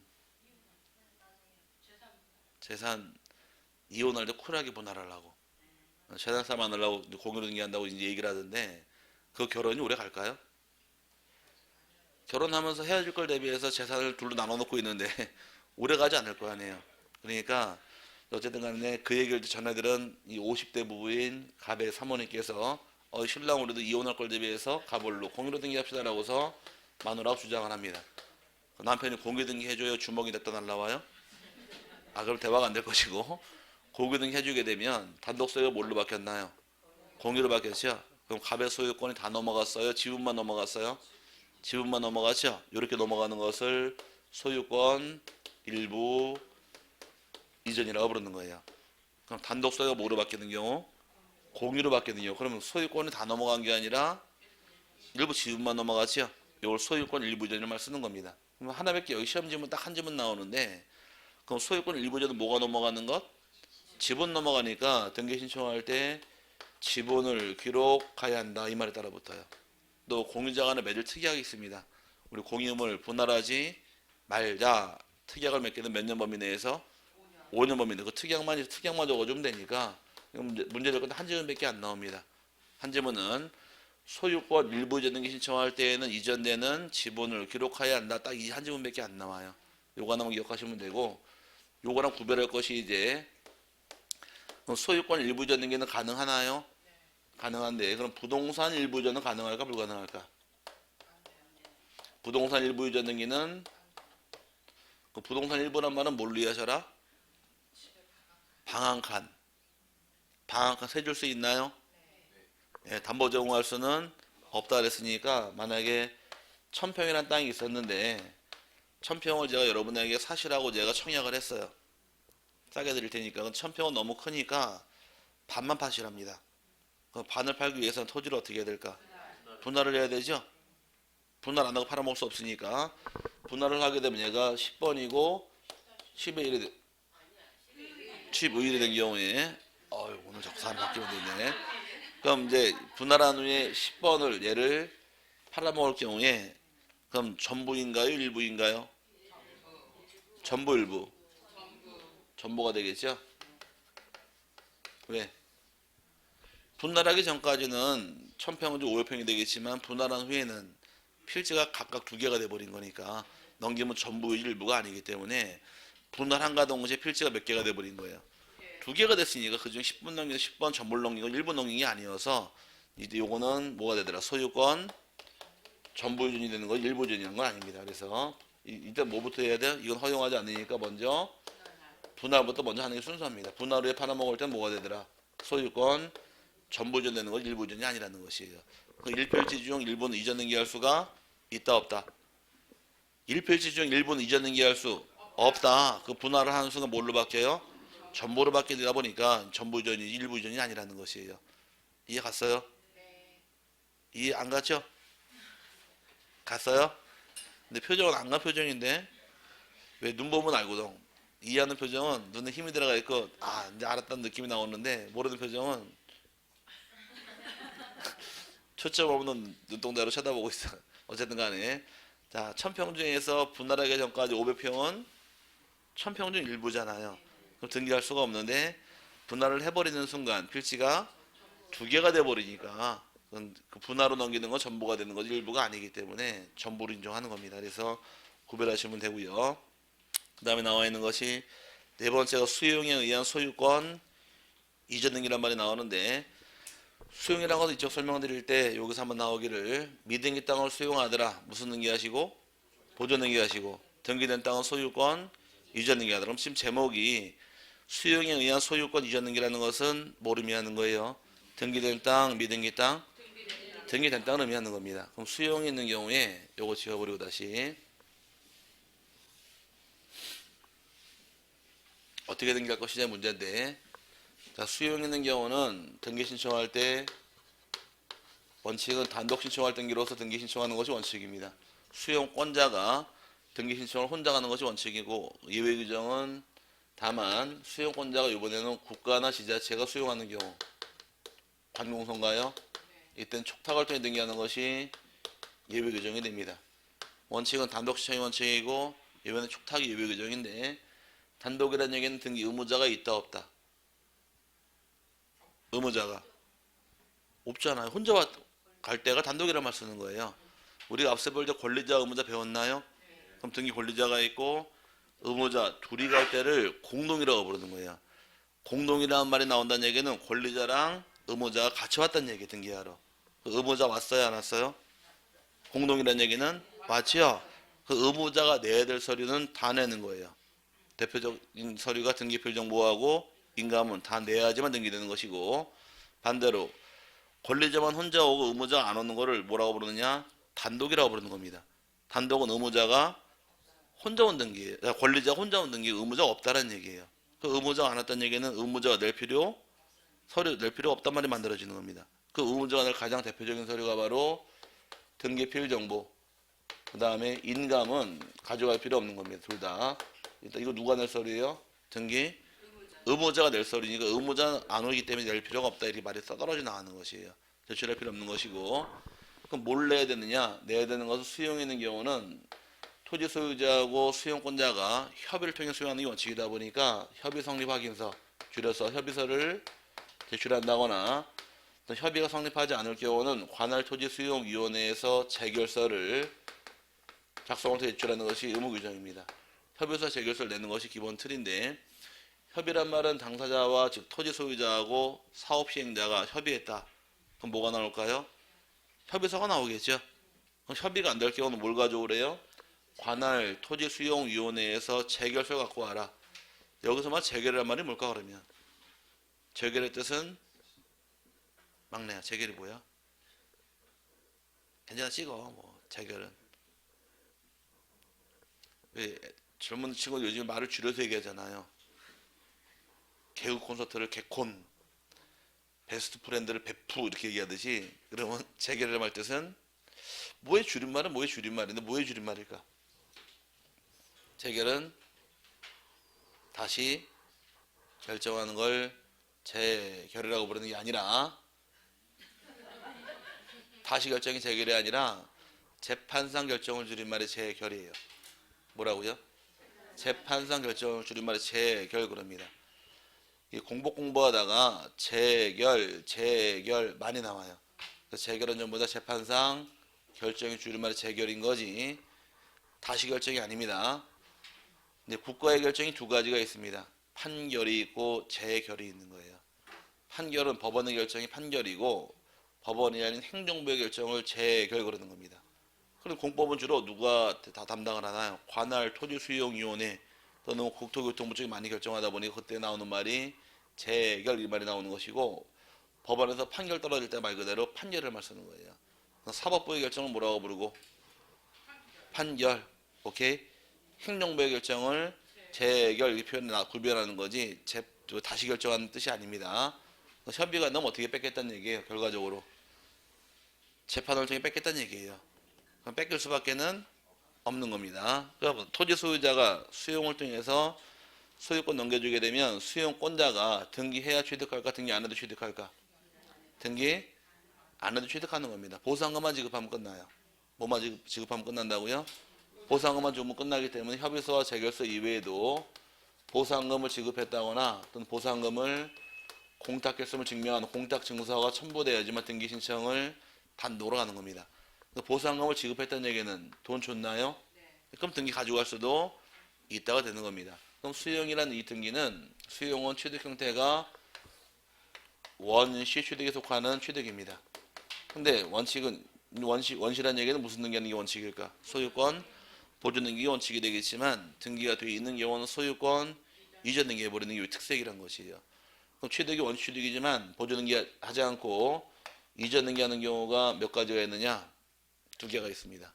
재산 이혼할 때 쿨하게 분할하려고 재산싸움 안 하려고 공유로 등기한다고 이제 얘기를 하던데 그 결혼이 오래 갈까요? 결혼하면서 헤어질 걸 대비해서 재산을 둘로 나눠 놓고 있는데 오래 가지 않을 거 아니에요. 그러니까 어쨌든 간에 그 얘기를 전해들은 이 50대 부부인 갑의 사모님께서 신랑 우리도 이혼할 걸 대비해서 가볼로 공유로 등기합시다라고서 마누라가 주장을 합니다. 남편이 공유 등기 해줘요 주먹이 됐다 날라와요? 그럼 대화가 안 될 것이고 공유 등기 해주게 되면 단독 소유가 뭘로 바뀌었나요? 공유로 바뀌었죠? 그럼 갑의 소유권이 다 넘어갔어요? 지분만 넘어갔어요? 지분만 넘어갔죠? 이렇게 넘어가는 것을 소유권 일부 이전이라고 부르는 거예요. 그럼 단독 소유가 뭐로 바뀌는 경우? 공유로 바뀌는 경우. 그러면 소유권이 다 넘어간 게 아니라 일부 지분만 넘어갔죠? 이걸 소유권 일부 이전을 말 쓰는 겁니다. 그럼 하나밖에 여기 시험 지문 딱 한 지문 나오는데 그럼 소유권 일부 이전은 뭐가 넘어가는 것? 지분 넘어가니까 등기 신청할 때 지분을 기록해야 한다 이 말에 따라 붙어요. 또 공유자 간에 맺을 특약이 있습니다. 우리 공유물 분할하지 말자 특약을 맺게 되면 몇 년 범위 내에서 5년 범위 내. 그 특약만 적어주면 되니까 문제될 건데 한 지문밖에 안 나옵니다. 한 지문은 소유권 일부 이전 등기 신청할 때에는 이전되는 지분을 기록해야 한다. 딱 이 한 지문밖에 안 나와요. 요거 하나만 기억하시면 되고 요거랑 구별할 것이 이제 소유권 일부 이전 등기는 가능하나요? 가능한데 그럼 부동산 일부 이전은 가능할까 불가능할까? 부동산 일부 이전 등기는 그 부동산 일부란 말은 뭘로 이해하셔라? 방 한 칸. 방 한 칸 세줄 수 있나요? 예, 담보 제공할 수는 없다 그랬으니까 만약에 1000평이라는 땅이 있었는데 1000평을 제가 여러분에게 사시라고 제가 청약을 했어요. 싸게 드릴 테니까 1000평은 너무 크니까 반만 파시랍니다. 그럼 반을 팔기 위해서는 토지를 어떻게 해야 될까? 분할을 해야 되죠? 분할 안 하고 팔아먹을 수 없으니까 분할을 하게 되면 얘가 10번이고 10의 1이 15일이 된 경우에 오늘 자꾸 사람 바뀌면 되네. 그럼 이제 분할한 후에 10번을 얘를 팔아먹을 경우에 그럼 전부인가요? 일부인가요? 전부 일부. 전부가 되겠죠? 왜? 분할하기 전까지는 1000평은 500평이 되겠지만 분할한 후에는 필지가 각각 두 개가 돼버린 거니까 넘기면 전부 일부가 아니기 때문에 분할한가 동시에 필지가 몇 개가 돼버린 거예요. 두 개가 됐으니까 그중 10분 넘기고 10번 전부를 넘기고 1분 넘긴 게 아니어서 이제 요거는 뭐가 되더라? 소유권 전부 유전이 되는 거 일부 유전이라는 건 아닙니다. 그래서 일단 뭐부터 해야 돼요? 이건 허용하지 않으니까 먼저 분할부터 먼저 하는 게 순서입니다. 분할 후에 팔아먹을 땐 뭐가 되더라? 소유권 전부 유전 되는 거 일부 유전이 아니라는 것이에요. 그 1필지 중 일부는 이전 등기할 수가 있다 없다? 1필지 중 일부는 이전 등기할 수 없다. 그 분할을 하는 순간 뭘로 바뀌어요? 전부로 바뀌다 보니까 전부 유전이 일부 유전이 아니라는 것이에요. 이해 갔어요? 이해 안 갔죠? 갔어요? 근데 표정은 안 간 표정인데 왜 눈 보면 알거든. 이해하는 표정은 눈에 힘이 들어가 있고 이제 알았다는 느낌이 나오는데 모르는 표정은 초점 없는 눈동자로 쳐다보고 있어. 어쨌든 간에 자 1000평 중에서 분할하기 전까지 500평은 1000평 중 일부잖아요. 그럼 등기할 수가 없는데 분할을 해버리는 순간 필지가 두 개가 돼버리니까 그건 그 분할로 넘기는 건 전부가 되는 거지 일부가 아니기 때문에 전부를 인정하는 겁니다. 그래서 구별하시면 되고요. 그 다음에 나와 있는 것이 네 번째가 수용에 의한 소유권 이전 등기란 말이 나오는데 수용이라는 것은 이쪽 설명드릴 때 여기서 한번 나오기를 미등기 땅을 수용하더라. 무슨 등기하시고? 보존 등기하시고 등기된 땅은 소유권 이전 등기하더라. 그럼 지금 제목이 수용에 의한 소유권 이전 등기라는 것은 뭘 의미하는 거예요? 등기된 땅, 미등기 땅? 등기된 땅을 의미하는 겁니다. 그럼 수용이 있는 경우에 요거 지워버리고 다시 어떻게 등기할 것이냐 문제인데 자, 수용 있는 경우는 등기 신청할 때 원칙은 단독 신청할 등기로서 등기 신청하는 것이 원칙입니다. 수용권자가 등기 신청을 혼자 하는 것이 원칙이고 예외 규정은 다만 수용권자가 이번에는 국가나 지자체가 수용하는 경우 관공서인가요? 이때는 촉탁을 통해 등기하는 것이 예외 규정이 됩니다. 원칙은 단독 신청이 원칙이고 이번에는 촉탁이 예외 규정인데 단독이라는 얘기는 등기 의무자가 있다 없다? 의무자가 없잖아요. 혼자 갈 때가 단독이란 말 쓰는 거예요. 우리가 앞서 볼 때 권리자 의무자 배웠나요? 그럼 등기 권리자가 있고 의무자 둘이 갈 때를 공동이라고 부르는 거예요. 공동이라는 말이 나온다는 얘기는 권리자랑 의무자가 같이 왔다는 얘기예요. 등기하러. 그 의무자 왔어요 안 왔어요? 공동이라는 얘기는 왔지요. 그 의무자가 내야 될 서류는 다 내는 거예요. 대표적인 서류가 등기표 정보하고 인감은 다 내야지만 등기되는 것이고 반대로 권리자만 혼자 오고 의무자가 안 오는 거를 뭐라고 부르느냐? 단독이라고 부르는 겁니다. 단독은 의무자가 혼자 온 등기예요. 권리자가 혼자 온 등기 의무자가 없다는 얘기예요. 그 의무자가 안 왔다는 얘기는 의무자가 낼 서류 낼 필요 없단 말이 만들어지는 겁니다. 그 의무자가 낼 가장 대표적인 서류가 바로 등기필 정보 그 다음에 인감은 가져갈 필요 없는 겁니다. 둘 다. 일단 이거 누가 낼 서류예요? 등기 의무자가 낼 서류니까 의무자는 안 오기 때문에 낼 필요가 없다 이렇게 말이 써떨어져 나가는 것이에요. 제출할 필요 없는 것이고 그럼 뭘 내야 되느냐? 내야 되는 것은 수용에 있는 경우는 토지 소유자하고 수용권자가 협의를 통해 수용하는 게 원칙이다 보니까 협의 성립 확인서 줄여서 협의서를 제출한다거나 또 협의가 성립하지 않을 경우는 관할 토지 수용위원회에서 재결서를 작성을 제출하는 것이 의무 규정입니다. 협의서 재결서를 내는 것이 기본 틀인데 협의란 말은 당사자와 즉 토지 소유자하고 사업 시행자가 협의했다. 그럼 뭐가 나올까요? 협의서가 나오겠죠. 그럼 협의가 안 될 경우는 뭘 가져오래요? 관할 토지 수용위원회에서 재결서 갖고 와라. 여기서만 재결이란 말이 뭘까 그러면? 재결의 뜻은 막내야. 재결이 뭐야? 괜찮아 찍어. 뭐 재결은 왜 젊은 친구들 요즘 말을 줄여서 얘기하잖아요. 개그 콘서트를 개콘, 베스트 프렌드를 베프 이렇게 얘기하듯이 그러면 재결이란 말 뜻은 뭐의 줄임말은 뭐의 줄임말인데 뭐의 줄임말일까? 재결은 다시 결정하는 걸 재결이라고 부르는 게 아니라 다시 결정이 재결이 아니라 재판상 결정을 줄임말이 재결이에요. 뭐라고요? 재판상 결정을 줄임말이 재결 그럽니다. 공복 공부하다가 재결 많이 나와요. 재결은 전부 다 재판상 결정이 줄임말이 재결인 거지 다시 결정이 아닙니다. 근데 국가의 결정이 두 가지가 있습니다. 판결이 있고 재결이 있는 거예요. 판결은 법원의 결정이 판결이고 법원이 아닌 행정부의 결정을 재결 그러는 겁니다. 그럼 공법은 주로 누가 다 담당을 하나요? 관할 토지수용위원회 또는 국토교통부 쪽이 많이 결정하다 보니 그때 나오는 말이 재결 이 말이 나오는 것이고 법원에서 판결 떨어질 때 말 그대로 판결을 말 쓰는 거예요. 사법부의 결정을 뭐라고 부르고? 판결. 오케이? 행정부의 결정을 재결 이 표현을 구별하는 거지 다시 결정하는 뜻이 아닙니다. 협의가 너무 어떻게 뺏겠다는 얘기예요. 결과적으로 재판을 통해 뺏겠다는 얘기예요. 그럼 뺏길 수밖에는 없는 겁니다. 그러니까 토지 소유자가 수용을 통해서 소유권 넘겨주게 되면 수용권자가 등기해야 취득할까 등기 안 해도 취득할까? 등기 안 해도 취득하는 겁니다. 보상금만 지급하면 끝나요. 뭐만 지급하면 끝난다고요? 보상금만 주면 끝나기 때문에 협의서와 재결서 이외에도 보상금을 지급했다거나 또는 보상금을 공탁했음을 증명하는 공탁증서가 첨부되어야지만 등기 신청을 단독으로 하는 겁니다. 보상금을 지급했다는 얘기는 돈 줬나요? 그럼 등기 가져갈 수도 있다가 되는 겁니다. 그럼 수용이라는 이 등기는 수용은 취득 형태가 원시 취득에 속하는 취득입니다. 근데 원칙은 원시란 얘기는 무슨 등기하는 게 원칙일까? 소유권 보존 등기 원칙이 되겠지만 등기가 되어 있는 경우는 소유권 이전 등기 해버리는 게 특색이란 것이에요. 그럼 취득이 원시 취득이지만 보존 등기 하지 않고 이전 등기 하는 경우가 몇 가지가 있느냐? 두 개가 있습니다.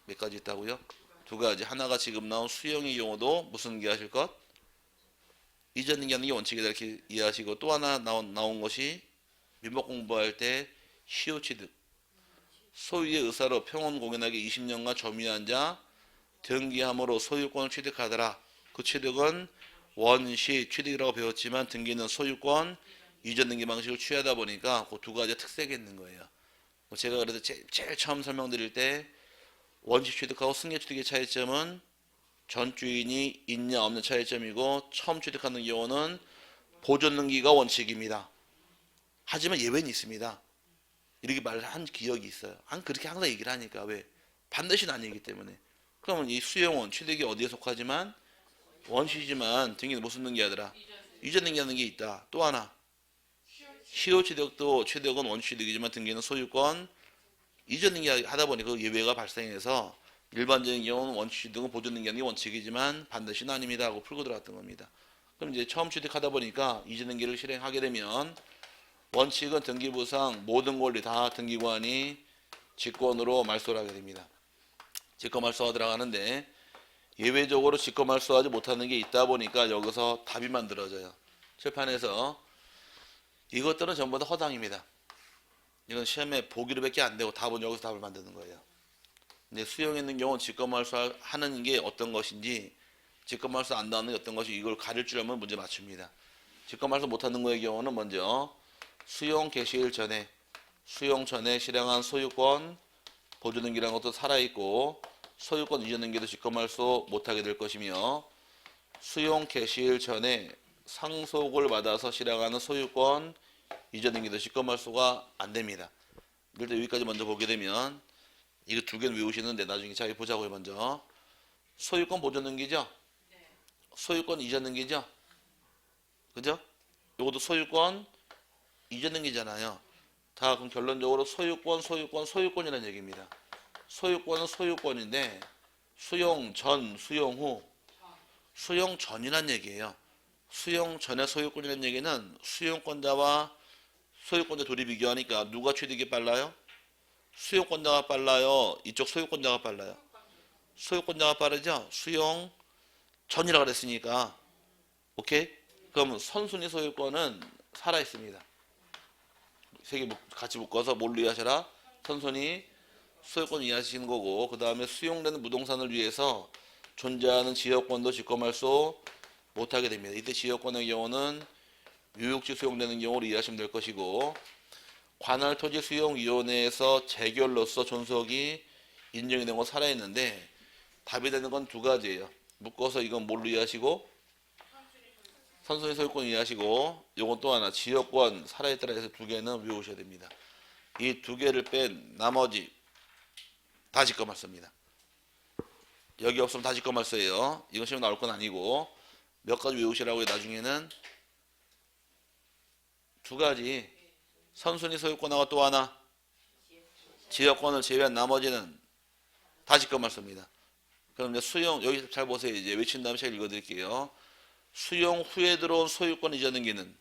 몇 가지 있다고요? 두 가지. 하나가 지금 나온 수용의 경우도 무슨 등기 하실 것? 이전 등기 하는 게 원칙이다 이렇게 이해하시고, 또 하나 나온 것이 민법 공부할 때 시효 취득. 소유의 의사로 평온 공연하게 20년간 점유한 자 등기함으로 소유권을 취득하더라. 그 취득은 원시 취득이라고 배웠지만 등기는 소유권 이전 등기 방식을 취하다 보니까 그 두 가지 특색이 있는 거예요. 제가 그래서 제일 처음 설명드릴 때 원시 취득하고 승계 취득의 차이점은 전 주인이 있냐 없는 차이점이고, 처음 취득하는 경우는 보존 등기가 원칙입니다. 하지만 예외는 있습니다. 이렇게 말을 한 기억이 있어요. 그렇게 항상 얘기를 하니까. 왜? 반드시는 아니기 때문에. 그러면 이 수용은 취득이 어디에 속하지만 원시지만 등기는 무슨 등기하더라? 이전 등기하는 게 있다. 또 하나 시효 취득도 취득은 원시 취득이지만 등기는 소유권 이전 등기 하다 보니 그 예외가 발생해서 일반적인 경우는 원시 취득은 보존 등기하는 게 원칙이지만 반드시는 아닙니다 하고 풀고 들어갔던 겁니다. 그럼 이제 처음 취득하다 보니까 이전 등기를 실행하게 되면 원칙은 등기부상 모든 권리 다 등기관이 직권으로 말소를 하게 됩니다. 직권 말소가 들어가는데 예외적으로 직권 말소하지 못하는 게 있다 보니까 여기서 답이 만들어져요. 칠판에서 이것들은 전부 다 허당입니다. 이건 시험에 보기로밖에 안 되고 답은 여기서 답을 만드는 거예요. 근데 수용에 있는 경우는 직권 말소하는 게 어떤 것인지, 직권 말소 안 하는 게 어떤 것이, 이걸 가릴 줄 알면 문제 맞춥니다. 직권 말소 못하는 거의 경우는 먼저 수용 개시일 전에 실행한 소유권 보존 등기라는 것도 살아있고 소유권 이전 등기도 직권 말소 못하게 될 것이며, 수용 개시일 전에 상속을 받아서 실행하는 소유권 이전 등기도 직권 말소가 안 됩니다. 일단 여기까지 먼저 보게 되면 이거 두 개는 외우시는데 나중에 자 보자고요. 먼저 소유권 보존 등기죠. 소유권 이전 등기죠. 그죠? 이것도 소유권 이전 등기잖아요. 다 그럼 결론적으로 소유권이라는 얘기입니다. 소유권은 소유권인데 수용 전, 수용 후, 수용 전이란 얘기예요. 수용 전의 소유권이라는 얘기는 수용권자와 소유권자 둘이 비교하니까 누가 취득이 빨라요? 수용권자가 빨라요? 이쪽 소유권자가 빨라요? 소유권자가 빠르죠? 수용 전이라 그랬으니까. 오케이? 그럼 선순위 소유권은 살아있습니다. 세 개 같이 묶어서 뭘로 이해하셔라? 선순위 소유권 이해하시는 거고, 그 다음에 수용되는 부동산을 위해서 존재하는 지역권도 직권 말소 못하게 됩니다. 이때 지역권의 경우는 유육지 수용되는 경우로 이해하시면 될 것이고, 관할 토지 수용위원회에서 재결로서 존속이 인정이 된 건 살아있는데 답이 되는 건 두 가지예요. 묶어서 이건 뭘로 이해하시고, 선순위 소유권 이해하시고, 요건 또 하나 지역권 살아있더라 해서 두 개는 외우셔야 됩니다. 이 두 개를 뺀 나머지 다 직권 말소입니다. 여기 없으면 다 직권 말소예요. 이건 시험 나올 건 아니고 몇 가지 외우시라고요. 나중에는 두 가지 선순위 소유권하고 또 하나 지역권을 제외한 나머지는 다 직권 말소입니다. 그럼 이제 수용 여기 잘 보세요. 이제 외친 다음에 제가 읽어드릴게요. 수용 후에 들어온 소유권 이전 등기는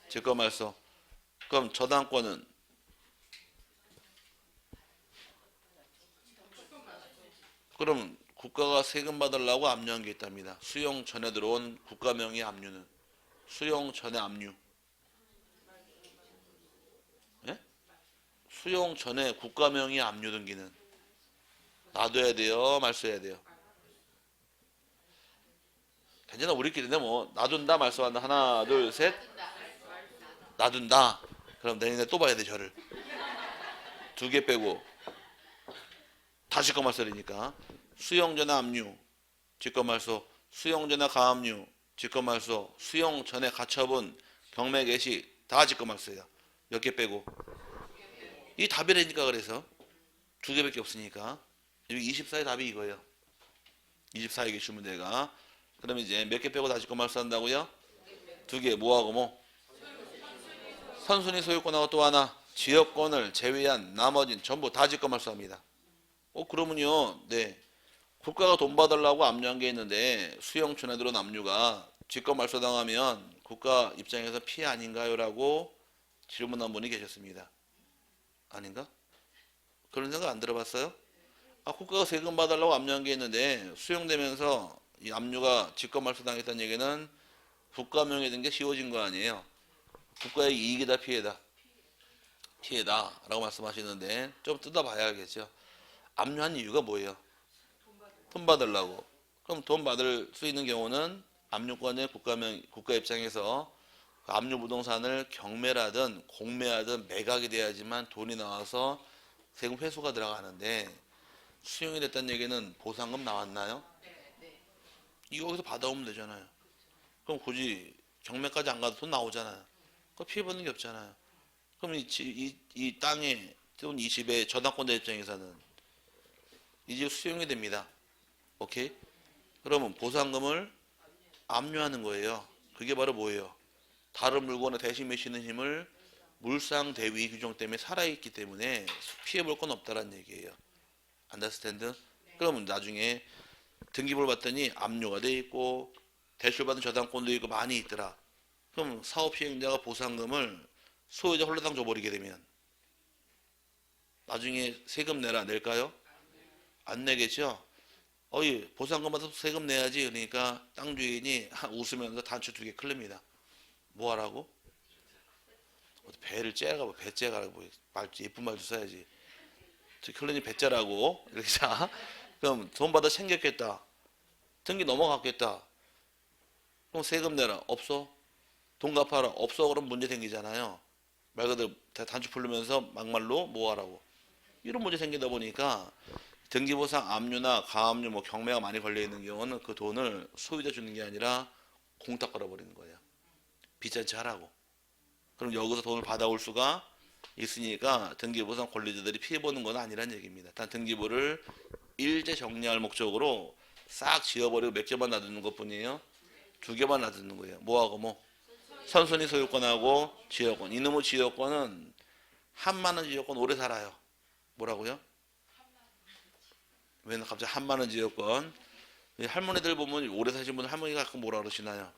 직권 말소. 그럼 저당권은 그럼 국가가 세금 받으려고 압류한 게 있답니다. 수용 전에 들어온 국가명의 압류는 수용 전에 압류. 예? 수용 전에 국가명의 압류 등기는 놔둬야 돼요, 말소해야 돼요? 괜찮아, 우리끼리인데 뭐 놔둔다 말소한다. 하나 둘 셋. 놔둔다. 그럼 내년에 또 봐야 돼. 저를 두 개 빼고 다 직권 말소니까 수용 전에 압류 직권 말소, 수용 전에 가압류 직권 말소, 수용 전에 가처분 경매 개시 다 직권말소예요. 몇 개 빼고 이 답이라니까. 그래서 두 개밖에 없으니까 여기 24의 답이 이거예요. 24의 기출문제가. 그럼 이제 몇 개 빼고 다 직권말소한다고요? 두 개. 뭐하고 뭐? 선순위 소유권하고 또 하나 지역권을 제외한 나머진 전부 다 직권말소합니다. 그러면요, 네, 국가가 돈 받으려고 압류한 게 있는데 수용촌에 들어온 압류가 직권말소 당하면 국가 입장에서 피해 아닌가요? 라고 질문한 분이 계셨습니다. 아닌가? 그런 생각 안 들어봤어요? 국가가 세금 받으려고 압류한 게 있는데 수용되면서 이 압류가 직권말소 당했다는 얘기는 국가 명에 든 게 씌워진 거 아니에요? 국가의 이익이다 피해다? 피해다 라고 말씀하시는데 좀 뜯어봐야 알겠죠. 압류한 이유가 뭐예요? 돈 받으려고. 그럼 돈 받을 수 있는 경우는 압류권의 국가 입장에서 그 압류 부동산을 경매라든 공매하든 매각이 돼야지만 돈이 나와서 세금 회수가 들어가는데 수용이 됐다는 얘기는 보상금 나왔나요? 이거 여기서 받아오면 되잖아요. 그럼 굳이 경매까지 안 가도 돈 나오잖아요. 그 피해 받는 게 없잖아요. 그럼 이 땅에 또는 이 집의 저당권자 입장에서는 이 집 수용이 됩니다. 오케이? 그러면 보상금을 압류하는 거예요. 그게 바로 뭐예요? 다른 물건을 대신 매시는 힘을 물상대위 규정 때문에 살아있기 때문에 피해볼 건 없다라는 얘기예요. 안더스탠드? 그러면 나중에 등기부를 봤더니 압류가 돼 있고 대출받은 저당권도 있고 많이 있더라. 그럼 사업시행자가 보상금을 소유자 홀라당 줘버리게 되면 나중에 세금 내라 낼까요? 안 내겠죠? 보상금 받아서 세금 내야지. 그러니까 땅 주인이 웃으면서 단추 2개 클립니다. 뭐 하라고? 배를 째라고, 배 째라고. 예쁜 말도 써야지. 클린이 배째라고. 이렇게 자. 그럼 돈 받아 챙겼겠다. 등기 넘어갔겠다. 그럼 세금 내라. 없어? 돈 갚아라. 없어. 그럼 문제 생기잖아요. 말 그대로 단추 풀리면서 막말로 뭐 하라고. 이런 문제 생기다 보니까 등기보상 압류나 가압류, 뭐 경매가 많이 걸려 있는 경우는 그 돈을 소유자 주는 게 아니라 공탁 걸어버리는 거예요. 빚잔치 하라고. 그럼 여기서 돈을 받아올 수가 있으니까 등기보상 권리자들이 피해보는 건 아니란 얘기입니다. 단 등기부를 일제 정리할 목적으로 싹 지워버리고 몇 개만 놔두는 것 뿐이에요. 2개만 놔두는 거예요. 뭐하고 뭐? 선순위 소유권하고 지역권. 이놈의 지역권은 한만원 지역권 오래 살아요. 뭐라고요? 왜 갑자기 한만원 지역권? 할머니들 보면 오래 사신 분들 할머니가 가끔 뭐라 그러시나요?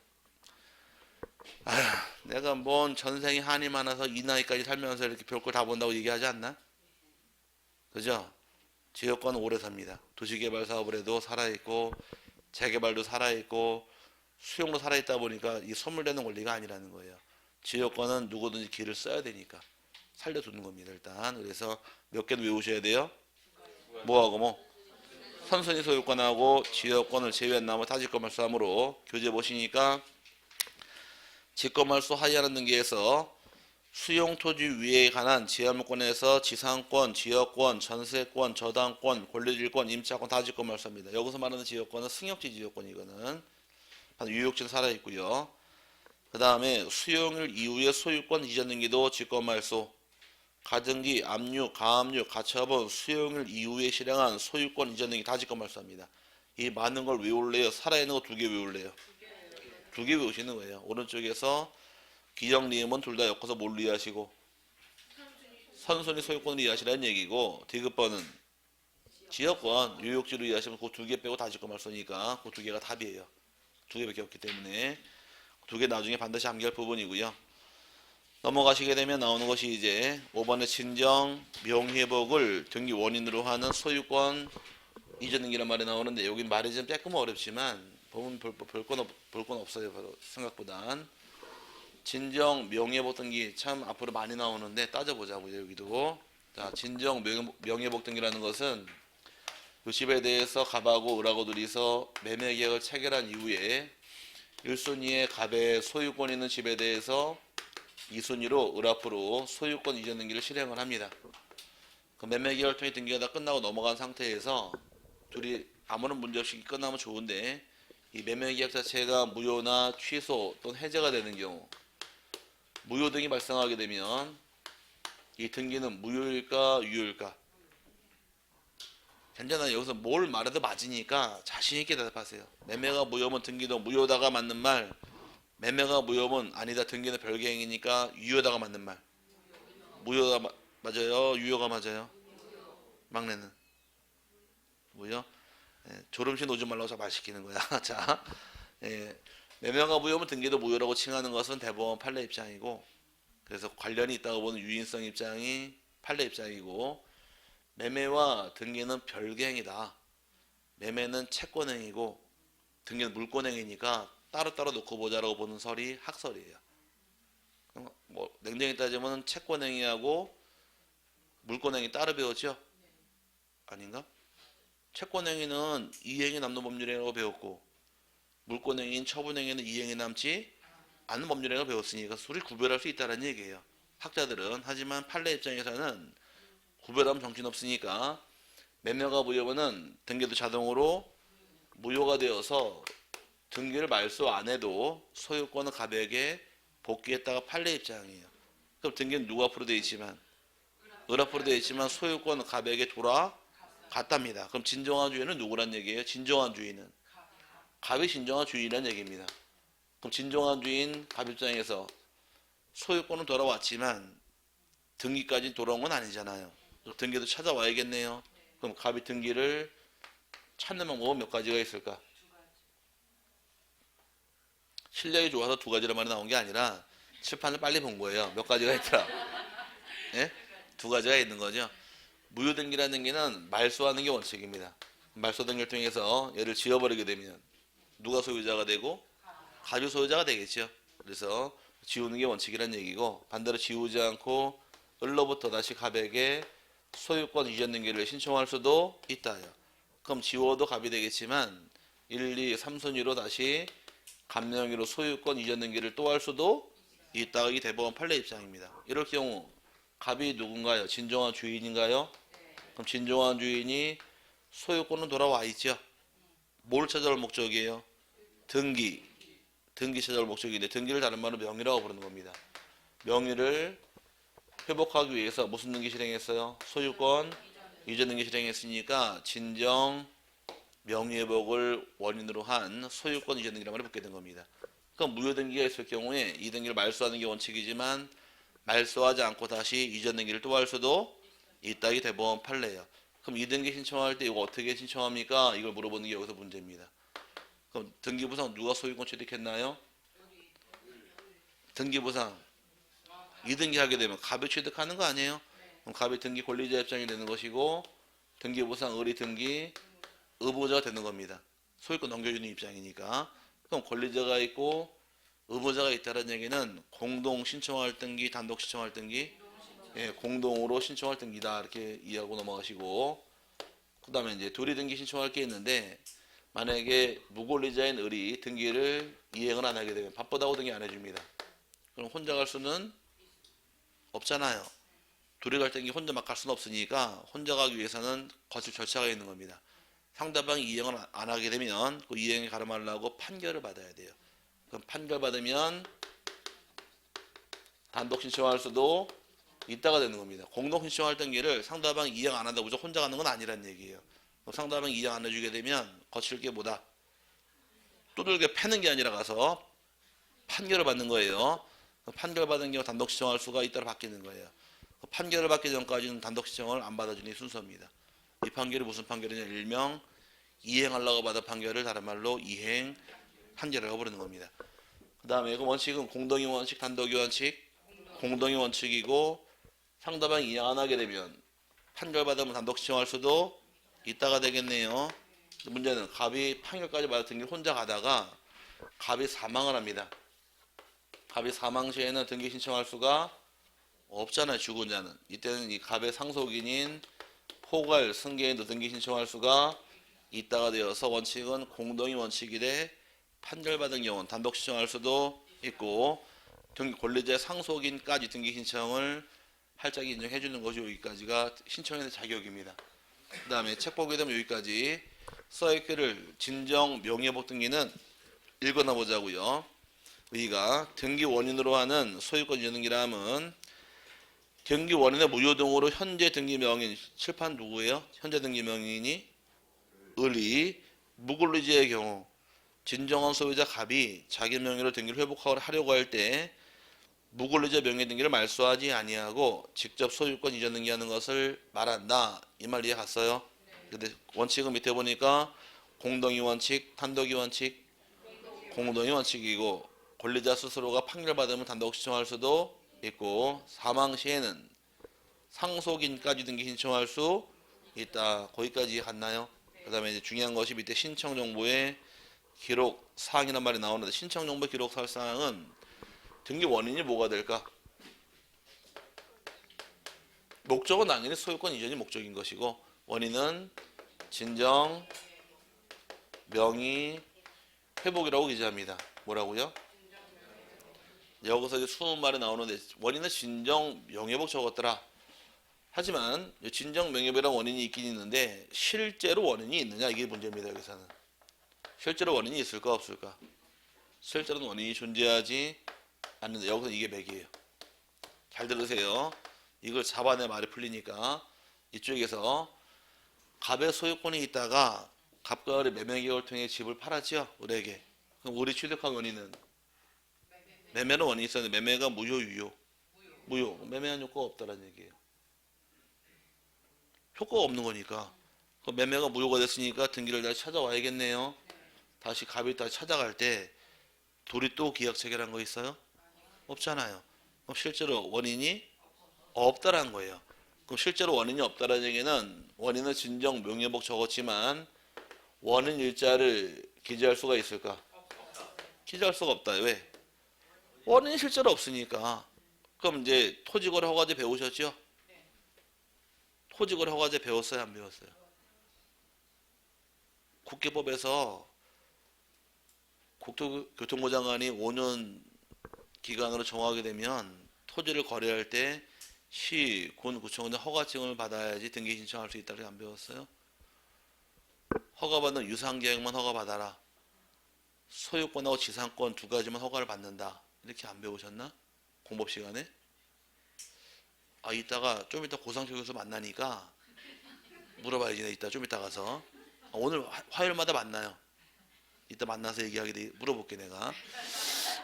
내가 뭔 전생에 한이 많아서 이 나이까지 살면서 이렇게 별걸 다 본다고 얘기하지 않나? 그죠? 지역권은 오래 삽니다. 도시개발 사업을 해도 살아있고 재개발도 살아있고 수용도 살아있다 보니까 이 소멸되는 권리가 아니라는 거예요. 지역권은 누구든지 길을 써야 되니까 살려두는 겁니다. 일단 그래서 몇 개는 외우셔야 돼요. 뭐하고 뭐? 선순위 소유권하고 지역권을 제외한 나머지 다 직권말소하므로 교재 보시니까 직권말소 하위하는 등기에서 수용토지 위에 관한 지하물권에서 지상권, 지역권, 전세권, 저당권, 권리질권, 임차권 다 직권말소합니다. 여기서 말하는 지역권은 승역지 지역권이거든. 유역지는 살아있고요. 그 다음에 수용일 이후의 소유권 이전 등기도 직권말소. 가등기, 압류, 가압류, 가처분, 수용일 이후에 실행한 소유권 이전 등기 다 직권말소합니다. 이 많은 걸 외울래요? 살아있는 거 2개 외울래요? 2개 외우시는 거예요. 오른쪽에서 기정 리음은 둘 다 엮어서 뭘로 이해하시고 선순위 소유권을 이해하시라는 얘기고 디귿번은 지역권 유역지로 이해하시면 그 2개 빼고 다 직권말소니까 그 2개가 답이에요. 2개밖에 없기 때문에 2개 나중에 반드시 암기할 부분이고요. 넘어가시게 되면 나오는 것이 이제 5번의 친정 명의회복을 등기 원인으로 하는 소유권 이전 등기란 말이 나오는데 여기 말이 좀 조금 어렵지만 보면 볼 건 없어요. 생각보단. 진정 명예복 등기 참 앞으로 많이 나오는데 따져보자고요. 여기도. 자, 진정 명예복 등기라는 것은 이 집에 대해서 갑하고 을하고 둘이서 매매 계약을 체결한 이후에 1순위의 갑의 소유권 있는 집에 대해서 2순위로 을 앞으로 소유권 이전 등기를 실행을 합니다. 그 매매 계약을 통해 등기가 다 끝나고 넘어간 상태에서 둘이 아무런 문제 없이 끝나면 좋은데 이 매매 계약 자체가 무효나 취소 또는 해제가 되는 경우 무효 등이 발생하게 되면 이 등기는 무효일까 유효일까? 괜찮아요. 여기서 뭘 말해도 맞으니까 자신 있게 대답하세요. 매매가 무효면 등기도 무효다가 맞는 말, 매매가 무효면 아니다 등기는 별개행위니까 유효다가 맞는 말. 무효가 맞아요? 유효가 맞아요? 막내는 무효? 예, 졸음실 오지 말라고 잘 말 시키는 거야. 자, 예, 매매가 무효면 등기도 무효라고 칭하는 것은 대법원 판례 입장이고, 그래서 관련이 있다고 보는 유인성 입장이 판례 입장이고, 매매와 등기는 별개행위다. 매매는 채권행위고 등기는 물권행위니까 따로따로 놓고 보자라고 보는 설이 학설이에요. 뭐 냉정히 따지면 채권행위하고 물권행위 따로 배웠죠? 아닌가? 채권행위는 이행이 남는 법률이라고 배웠고 물권행위인 처분행위는 이행이 남지 않는 법률이라고 배웠으니까 둘이 구별할 수 있다는 얘기예요. 학자들은. 하지만 판례 입장에서는 구별하면 정신없으니까 매매가 무효면은 등기도 자동으로 무효가 되어서 등기를 말소 안 해도 소유권은 갑에게 복귀했다가 판례 입장이에요. 그럼 등기는 누구 앞으로 되어 있지만 을 앞으로 되어 있지만 소유권은 갑에게 돌아갔답니다. 그럼 진정한 주인은 누구란 얘기예요? 진정한 주인은 갑이 진정한 주인이라는 얘기입니다. 그럼 진정한 주인 갑 입장에서 소유권은 돌아왔지만 등기까지 돌아온 건 아니잖아요. 등기도 찾아와야겠네요. 그럼 갑이 등기를 찾는 방법은 몇 가지가 있을까? 실력이 좋아서 두 가지란 말이 나온 게 아니라 칠판을 빨리 본 거예요. 몇 가지가 있더라. 예? 두 가지가 있는 거죠. 무효등기라는 게는 말소하는 게 원칙입니다. 말소 등기를 통해서 얘를 지워버리게 되면 누가 소유자가 되고 갑이 소유자가 되겠죠. 그래서 지우는 게 원칙이라는 얘기고 반대로 지우지 않고 을로부터 다시 갑에게 소유권 이전 등기를 신청할 수도 있다요. 그럼 지워도 갑이 되겠지만 1, 2, 3순위로 다시 갑 명의로 소유권 이전 등기를 또 할 수도 있다. 이 대법원 판례 입장입니다. 이럴 경우 갑이 누군가요? 진정한 주인인가요? 그럼 진정한 주인이 소유권은 돌아와 있죠. 뭘 찾아올 목적이에요? 등기. 등기 찾아올 목적인데 등기를 다른 말로 명의라고 부르는 겁니다. 명의를 회복하기 위해서 무슨 등기 실행했어요? 소유권 이전 등기 실행했으니까 진정 명의회복을 원인으로 한 소유권 이전 등기란 말을 붙게 된 겁니다. 그럼 무효 등기가 있을 경우에 이 등기를 말소하는 게 원칙이지만 말소하지 않고 다시 이전 등기를 또 할 수도 있다. 이 대법원 판례예요. 그럼 이 등기 신청할 때 이거 어떻게 신청합니까? 이걸 물어보는 게 여기서 문제입니다. 그럼 등기부상 누가 소유권 취득했나요? 등기부상 이등기 하게 되면 갑이 취득하는 거 아니에요? 그럼 갑이 등기 권리자 입장이 되는 것이고 등기부상 을이 등기 의무자가 되는 겁니다. 소유권 넘겨주는 입장이니까. 그럼 권리자가 있고 의무자가 있다는 얘기는 공동 신청할 등기, 단독 신청할 등기, 예, 공동으로 신청할 등기다 이렇게 이해하고 넘어가시고 그 다음에 이제 둘이 등기 신청할 게 있는데 만약에 무권리자인 을이 등기를 이행을 안 하게 되면 바쁘다고 등기 안 해줍니다. 그럼 혼자 갈 수는 없잖아요. 둘이 갈 등기 혼자 막 갈 수는 없으니까 혼자 가기 위해서는 거칠 절차가 있는 겁니다. 상대방이 이행을 안 하게 되면 그 이행에 가름하려고 판결을 받아야 돼요. 그럼 판결 받으면 단독 신청할 수도 있다가 되는 겁니다. 공동 신청할 등기를 상대방이 이행 안 한다고 무조건 혼자 가는 건 아니란 얘기예요. 상대방이 이행 안 해주게 되면 거칠 게 뭐다? 두들겨 패는 게 아니라 가서 판결을 받는 거예요. 판결 받은 경우 단독 신청할 수가 잇따라 바뀌는 거예요. 판결을 받기 전까지는 단독 신청을 안 받아주는 순서입니다. 이 판결이 무슨 판결이냐? 일명 이행하려고 받은 판결을 다른 말로 이행 판결이라고 부르는 겁니다. 그 다음에 그 원칙은 공동의 원칙, 단독의 원칙, 공동의 원칙이고 상대방이 이행 안 하게 되면 판결 받으면 단독 신청할 수도 있다가 되겠네요. 문제는 갑이 판결까지 받아 등기를 혼자 가다가 갑이 사망을 합니다. 갑이 사망 시에는 등기 신청할 수가 없잖아요. 죽은 자는. 이때는 이 갑의 상속인인 포괄 승계인도 등기 신청할 수가 있다가 되어서 원칙은 공동의 원칙이 돼 판결받은 경우는 단독 신청할 수도 있고 등기 권리자의 상속인까지 등기 신청을 활짝 인정해 주는 것이 여기까지가 신청인의 자격입니다. 그 다음에 책 보게 되면 여기까지 써있기를 진정 명예회복 등기는 읽어나 보자고요. 의가 등기 원인으로 하는 소유권 이전등기라 함은 등기 원인의 무효 등으로 현재 등기 명인 칠판 누구예요? 현재 등기 명인이 을이 무권리지의 경우 진정한 소유자 갑이 자기 명의로 등기를 회복하려고 할 때 무권리자 명의 등기를 말소하지 아니하고 직접 소유권 이전 등기하는 것을 말한다. 이 말 이해 갔어요? 근데 원칙은 밑에 보니까 공동의 원칙, 단독의 원칙, 공동의 원칙이고 권리자 스스로가 판결받으면 단독 신청할 수도 있고 사망 시에는 상속인까지 등기 신청할 수 있다. 거기까지 갔나요? 그 다음에 이제 중요한 것이 밑에 신청 정보의 기록 사항이란 말이 나오는데 신청 정보 기록 사항은 등기 원인이 뭐가 될까? 목적은 당연히 소유권 이전이 목적인 것이고 원인은 진정 명의 회복이라고 기재합니다. 뭐라고요? 여기서 이제 수많은 말이 나오는데 원인은 진정 명예회복 적었더라. 하지만 진정 명예회복이라는 원인이 있긴 있는데 실제로 원인이 있느냐 이게 문제입니다. 여기서는 실제로 원인이 있을까 없을까? 실제로는 원인이 존재하지 않는데 여기서 이게 맥이에요. 잘 들으세요. 이걸 잡아내 말이 풀리니까 이쪽에서 갑의 소유권이 있다가 갑과 을의 매매 계약을 통해 집을 팔았죠. 을에게. 그럼 을이 취득한 원인은 매매는 원인이 있었는데 매매가 무효 유효? 무효. 매매한 효과가 없다는 얘기예요. 효과가 없는 거니까. 그 매매가 무효가 됐으니까 등기를 다시 찾아와야겠네요. 다시 갑이 다시 찾아갈 때 둘이 또 계약 체결한 거 있어요? 없잖아요. 그럼 실제로 원인이 없다라는 거예요. 그럼 실제로 원인이 없다라는 얘기는 원인은 진정 명예복 적었지만 원인 일자를 기재할 수가 있을까? 기재할 수가 없다. 왜? 원인이 실제로 없으니까. 그럼 이제 토지거래 허가제 배우셨죠? 토지거래 허가제 배웠어요? 안 배웠어요? 국회법에서 국토교통부 장관이 5년 기간으로 정하게 되면 토지를 거래할 때 시, 군, 구청의 허가증을 받아야지 등기 신청할 수 있다고 안 배웠어요? 허가받는 유상계획만 허가받아라. 소유권하고 지상권 두 가지만 허가를 받는다. 이렇게 안 배우셨나? 공법 시간에? 이따가 좀 이따 고상철 교수 만나니까 물어봐야지. 이따 좀 이따 가서. 오늘 화요일마다 만나요. 이따 만나서 얘기하게 돼. 물어볼게 내가.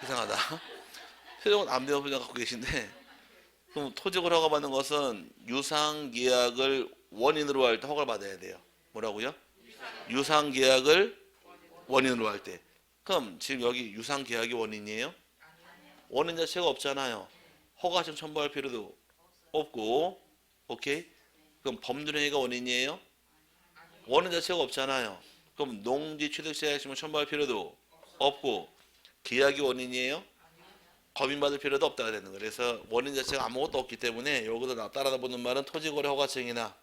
이상하다. 표정은 안 배운 표정 갖고 계신데 그럼 토지를 허가받는 것은 유상계약을 원인으로 할 때 허가를 받아야 돼요. 뭐라고요? 유상계약을 원인으로 할 때. 그럼 지금 여기 유상계약이 원인이에요? 원인 자체가 없잖아요. 허가증 첨부할 필요도 없고, 오케이? 그럼 법률행위가 원인이에요? 원인 자체가 없잖아요. 그럼 농지 취득세액심을 첨부할 필요도 없고, 계약이 원인이에요? 검인받을 필요도 없다가 되는 거예요. 그래서 원인 자체가 아무것도 없기 때문에 여기서 따라다 보는 말은 토지거래 허가증이나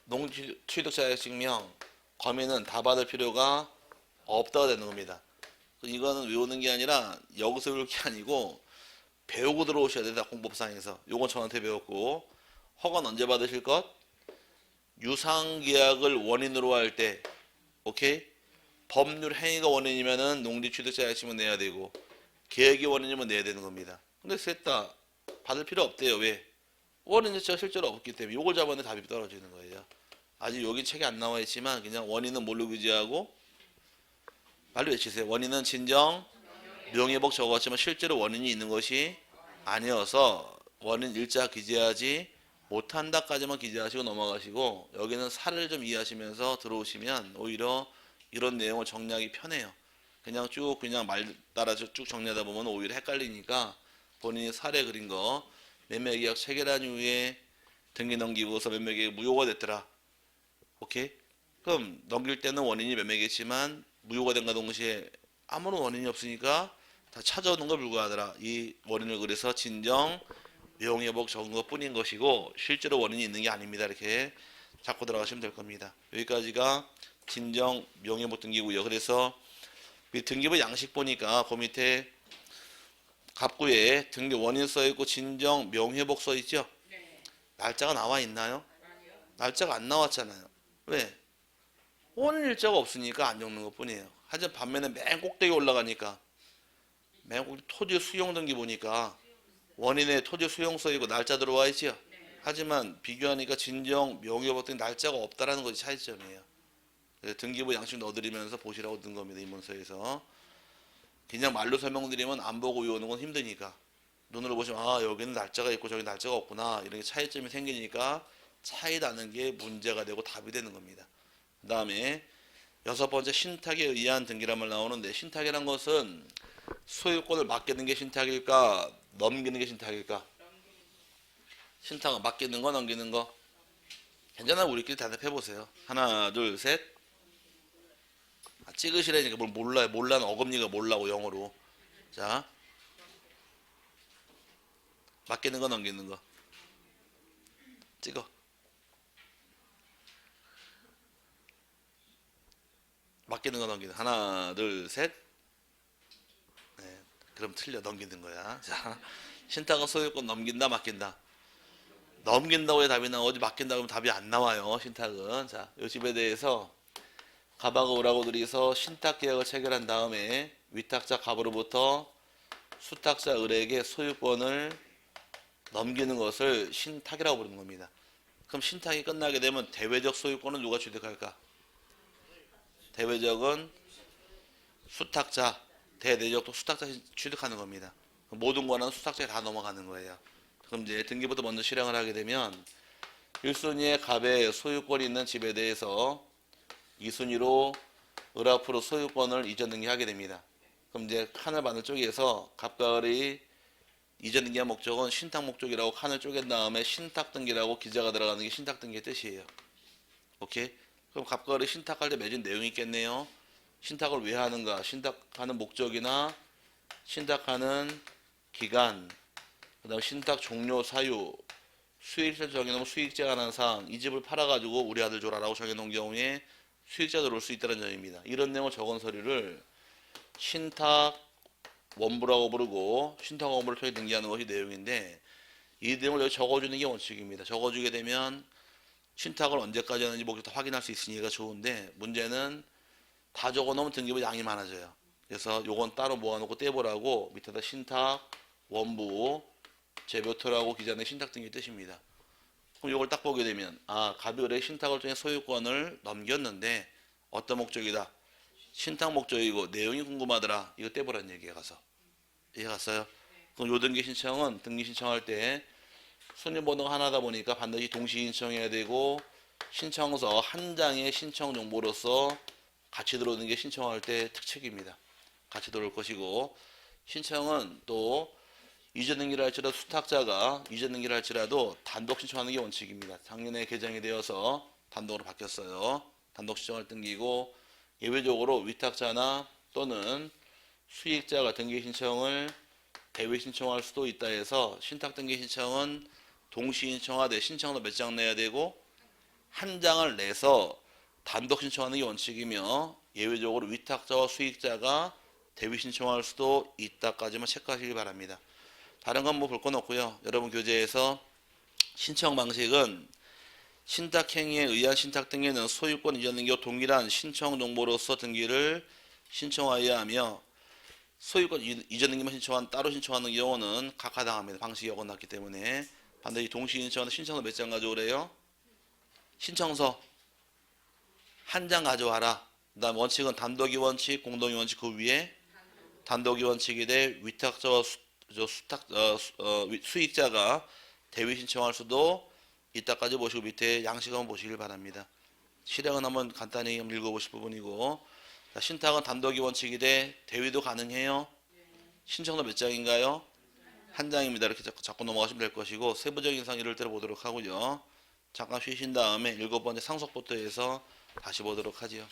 농지 취득자격증명 검인은 다 받을 필요가 없다가 되는 겁니다. 이거는 외우는 게 아니라 여기서 외울 게 아니고 배우고 들어오셔야 된다. 공법상에서. 요건 저한테 배웠고 허가는 언제 받으실 것? 유상계약을 원인으로 할 때 오케이? 법률 행위가 원인이면은 농지 취득자격증명 내야 되고 계획이 원인이면 내야 되는 겁니다. 근데 셋 다 받을 필요 없대요. 왜? 원인 자체가 실제로 없기 때문에 이걸 잡았는데 답이 떨어지는 거예요. 아직 여기 책에 안 나와 있지만 그냥 원인은 뭘로 기재하고 빨리 외치세요. 원인은 진정 명예복 적었지만 실제로 원인이 있는 것이 아니어서 원인 일자 기재하지 못한다까지만 기재하시고 넘어가시고 여기는 사를 좀 이해하시면서 들어오시면 오히려 이런 내용을 정리하기 편해요. 그냥 쭉 그냥 말 따라서 쭉 정리하다 보면 오히려 헷갈리니까 본인이 사례 그린 거 매매계약 체결한 이후에 등기 넘기고서 매매계약 무효가 됐더라. 오케이? 그럼 넘길 때는 원인이 매매겠지만 무효가 된과 동시에 아무런 원인이 없으니까 다 찾아오는 걸 불구하더라. 이 원인을 그래서 진정 명예복 적은 것 뿐인 것이고 실제로 원인이 있는 게 아닙니다. 이렇게 잡고 들어가시면 될 겁니다. 여기까지가 진정 명예복 등기고요. 그래서 등기부 양식 보니까 그 밑에 갑구에 등기 원인 써있고 진정 명예복 써있죠? 날짜가 나와 있나요? 날짜가 안 나왔잖아요. 왜? 원인 일자가 없으니까 안 적는 것 뿐이에요. 하지만 반면에 맨 꼭대기 올라가니까 우리 토지 수용 등기 보니까 원인에 토지 수용서이고 날짜 들어와 있지요. 하지만 비교하니까 진정 명의업업등기 날짜가 없다라는 것이 차이점이에요. 그래서 등기부 양식 넣어드리면서 보시라고 든 겁니다. 이 문서에서. 그냥 말로 설명드리면 안 보고 외우는 건 힘드니까 눈으로 보시면 아 여기는 날짜가 있고 저기 날짜가 없구나 이런 게 차이점이 생기니까 차이 나는 게 문제가 되고 답이 되는 겁니다. 그 다음에 여섯 번째 신탁에 의한 등기란 말 나오는데 신탁이란 것은 소유권을 맡기는 게 신탁일까 넘기는 게 신탁일까? 신탁은 맡기는 거 넘기는 거? 괜찮아 우리끼리 대답해 보세요. 하나 둘 셋. 찍으시라니까 뭘 몰라요. 몰라는 어금니가 몰라고 영어로. 자 맡기는 거 넘기는 거 찍어. 맡기는 거 넘기는 거. 하나 둘 셋. 네, 그럼 틀려 넘기는 거야. 자 신탁은 소유권 넘긴다 맡긴다. 넘긴다고 해 답이 나오지 맡긴다고 하면 답이 안 나와요. 신탁은. 자, 이 집에 대해서 갑하고 을하고 둘이서 신탁 계약을 체결한 다음에 위탁자 갑으로부터 수탁자 을에게 소유권을 넘기는 것을 신탁이라고 부르는 겁니다. 그럼 신탁이 끝나게 되면 대외적 소유권은 누가 취득할까? 대외적은 수탁자, 대내적도 수탁자 취득하는 겁니다. 모든 권한은 수탁자에 다 넘어가는 거예요. 그럼 이제 등기부터 먼저 실행을 하게 되면 1순위의 갑의 소유권이 있는 집에 대해서 2순위로 을 앞으로 소유권을 이전 등기하게 됩니다. 그럼 이제 칸을 반을 쪼개서 갑과 을이 이전 등기한 목적은 신탁 목적이라고 칸을 쪼갠 다음에 신탁 등기라고 기재가 들어가는 게 신탁 등기의 뜻이에요. 오케이? 그럼 갑과 을이 신탁할 때 맺은 내용이 있겠네요. 신탁을 왜 하는가? 신탁하는 목적이나 신탁하는 기간, 그 다음 신탁 종료 사유, 수익자 정해놓으면 수익자가 난 사항, 이 집을 팔아가지고 우리 아들 줘라라고 정해놓은 경우에 수익자 들어올 수 있다는 점입니다. 이런 내용을 적은 서류를 신탁 원부라고 부르고 신탁 원부를 통해 등기하는 것이 내용인데 이 내용을 여기 적어주는 게 원칙입니다. 적어주게 되면 신탁을 언제까지 하는지 목적 다 확인할 수 있으니까 좋은데 문제는 다 적어놓으면 등기부 양이 많아져요. 그래서 요건 따로 모아놓고 떼보라고 밑에다 신탁 원부 재묘토라고 기재하는 신탁 등기 뜻입니다. 그럼 이걸 딱 보게 되면 아 갑이 을의 신탁을 통해 소유권을 넘겼는데 어떤 목적이다? 신탁 목적이고 내용이 궁금하더라. 이거 떼보라는 얘기에 가서 이해 갔어요? 그럼 요 등기 신청은 등기 신청할 때 손님번호가 하나다 보니까 반드시 동시 신청해야 되고 신청서 한 장의 신청 정보로서 같이 들어오는 게 신청할 때 특칙입니다. 같이 들어올 것이고 신청은 또 이전 등기를 할지라도 수탁자가 이전 등기를 할지라도 단독 신청하는 게 원칙입니다. 작년에 개정이 되어서 단독으로 바뀌었어요. 단독 신청을 등기고 예외적으로 위탁자나 또는 수익자가 등기 신청을 대외 신청할 수도 있다 해서 신탁 등기 신청은 동시 신청하되 신청도 몇 장 내야 되고 한 장을 내서 단독 신청하는 게 원칙이며 예외적으로 위탁자와 수익자가 대위 신청할 수도 있다까지만 체크하시기 바랍니다. 다른 건 뭐 볼 건 없고요. 여러분 교재에서 신청 방식은 신탁행위에 의한 신탁 등기는 소유권 이전 등기와 동일한 신청 정보로서 등기를 신청하여야 하며 소유권 이전 등기만 신청한 따로 신청하는 경우는 각하당합니다. 방식이 어긋났기 때문에 반드시 동시 신청하는 신청서 몇 장 가져오래요? 신청서 한 장 가져와라. 그다음 원칙은 단독이 원칙, 공동이 원칙 그 위에 단독이 원칙이 돼 위탁자와 수익자가 대위 신청할 수도 이따까지 보시고 밑에 양식 한번 보시길 바랍니다. 실행은 한번 간단히 읽어보실 부분이고 자, 신탁은 단독이 원칙이 돼 대위도 가능해요. 신청도 몇 장인가요? 한 장입니다. 이렇게 자꾸 넘어가시면 될 것이고 세부적인 사항 이럴 때로 보도록 하고요. 잠깐 쉬신 다음에 7번째 상속부터 해서 다시 보도록 하지요.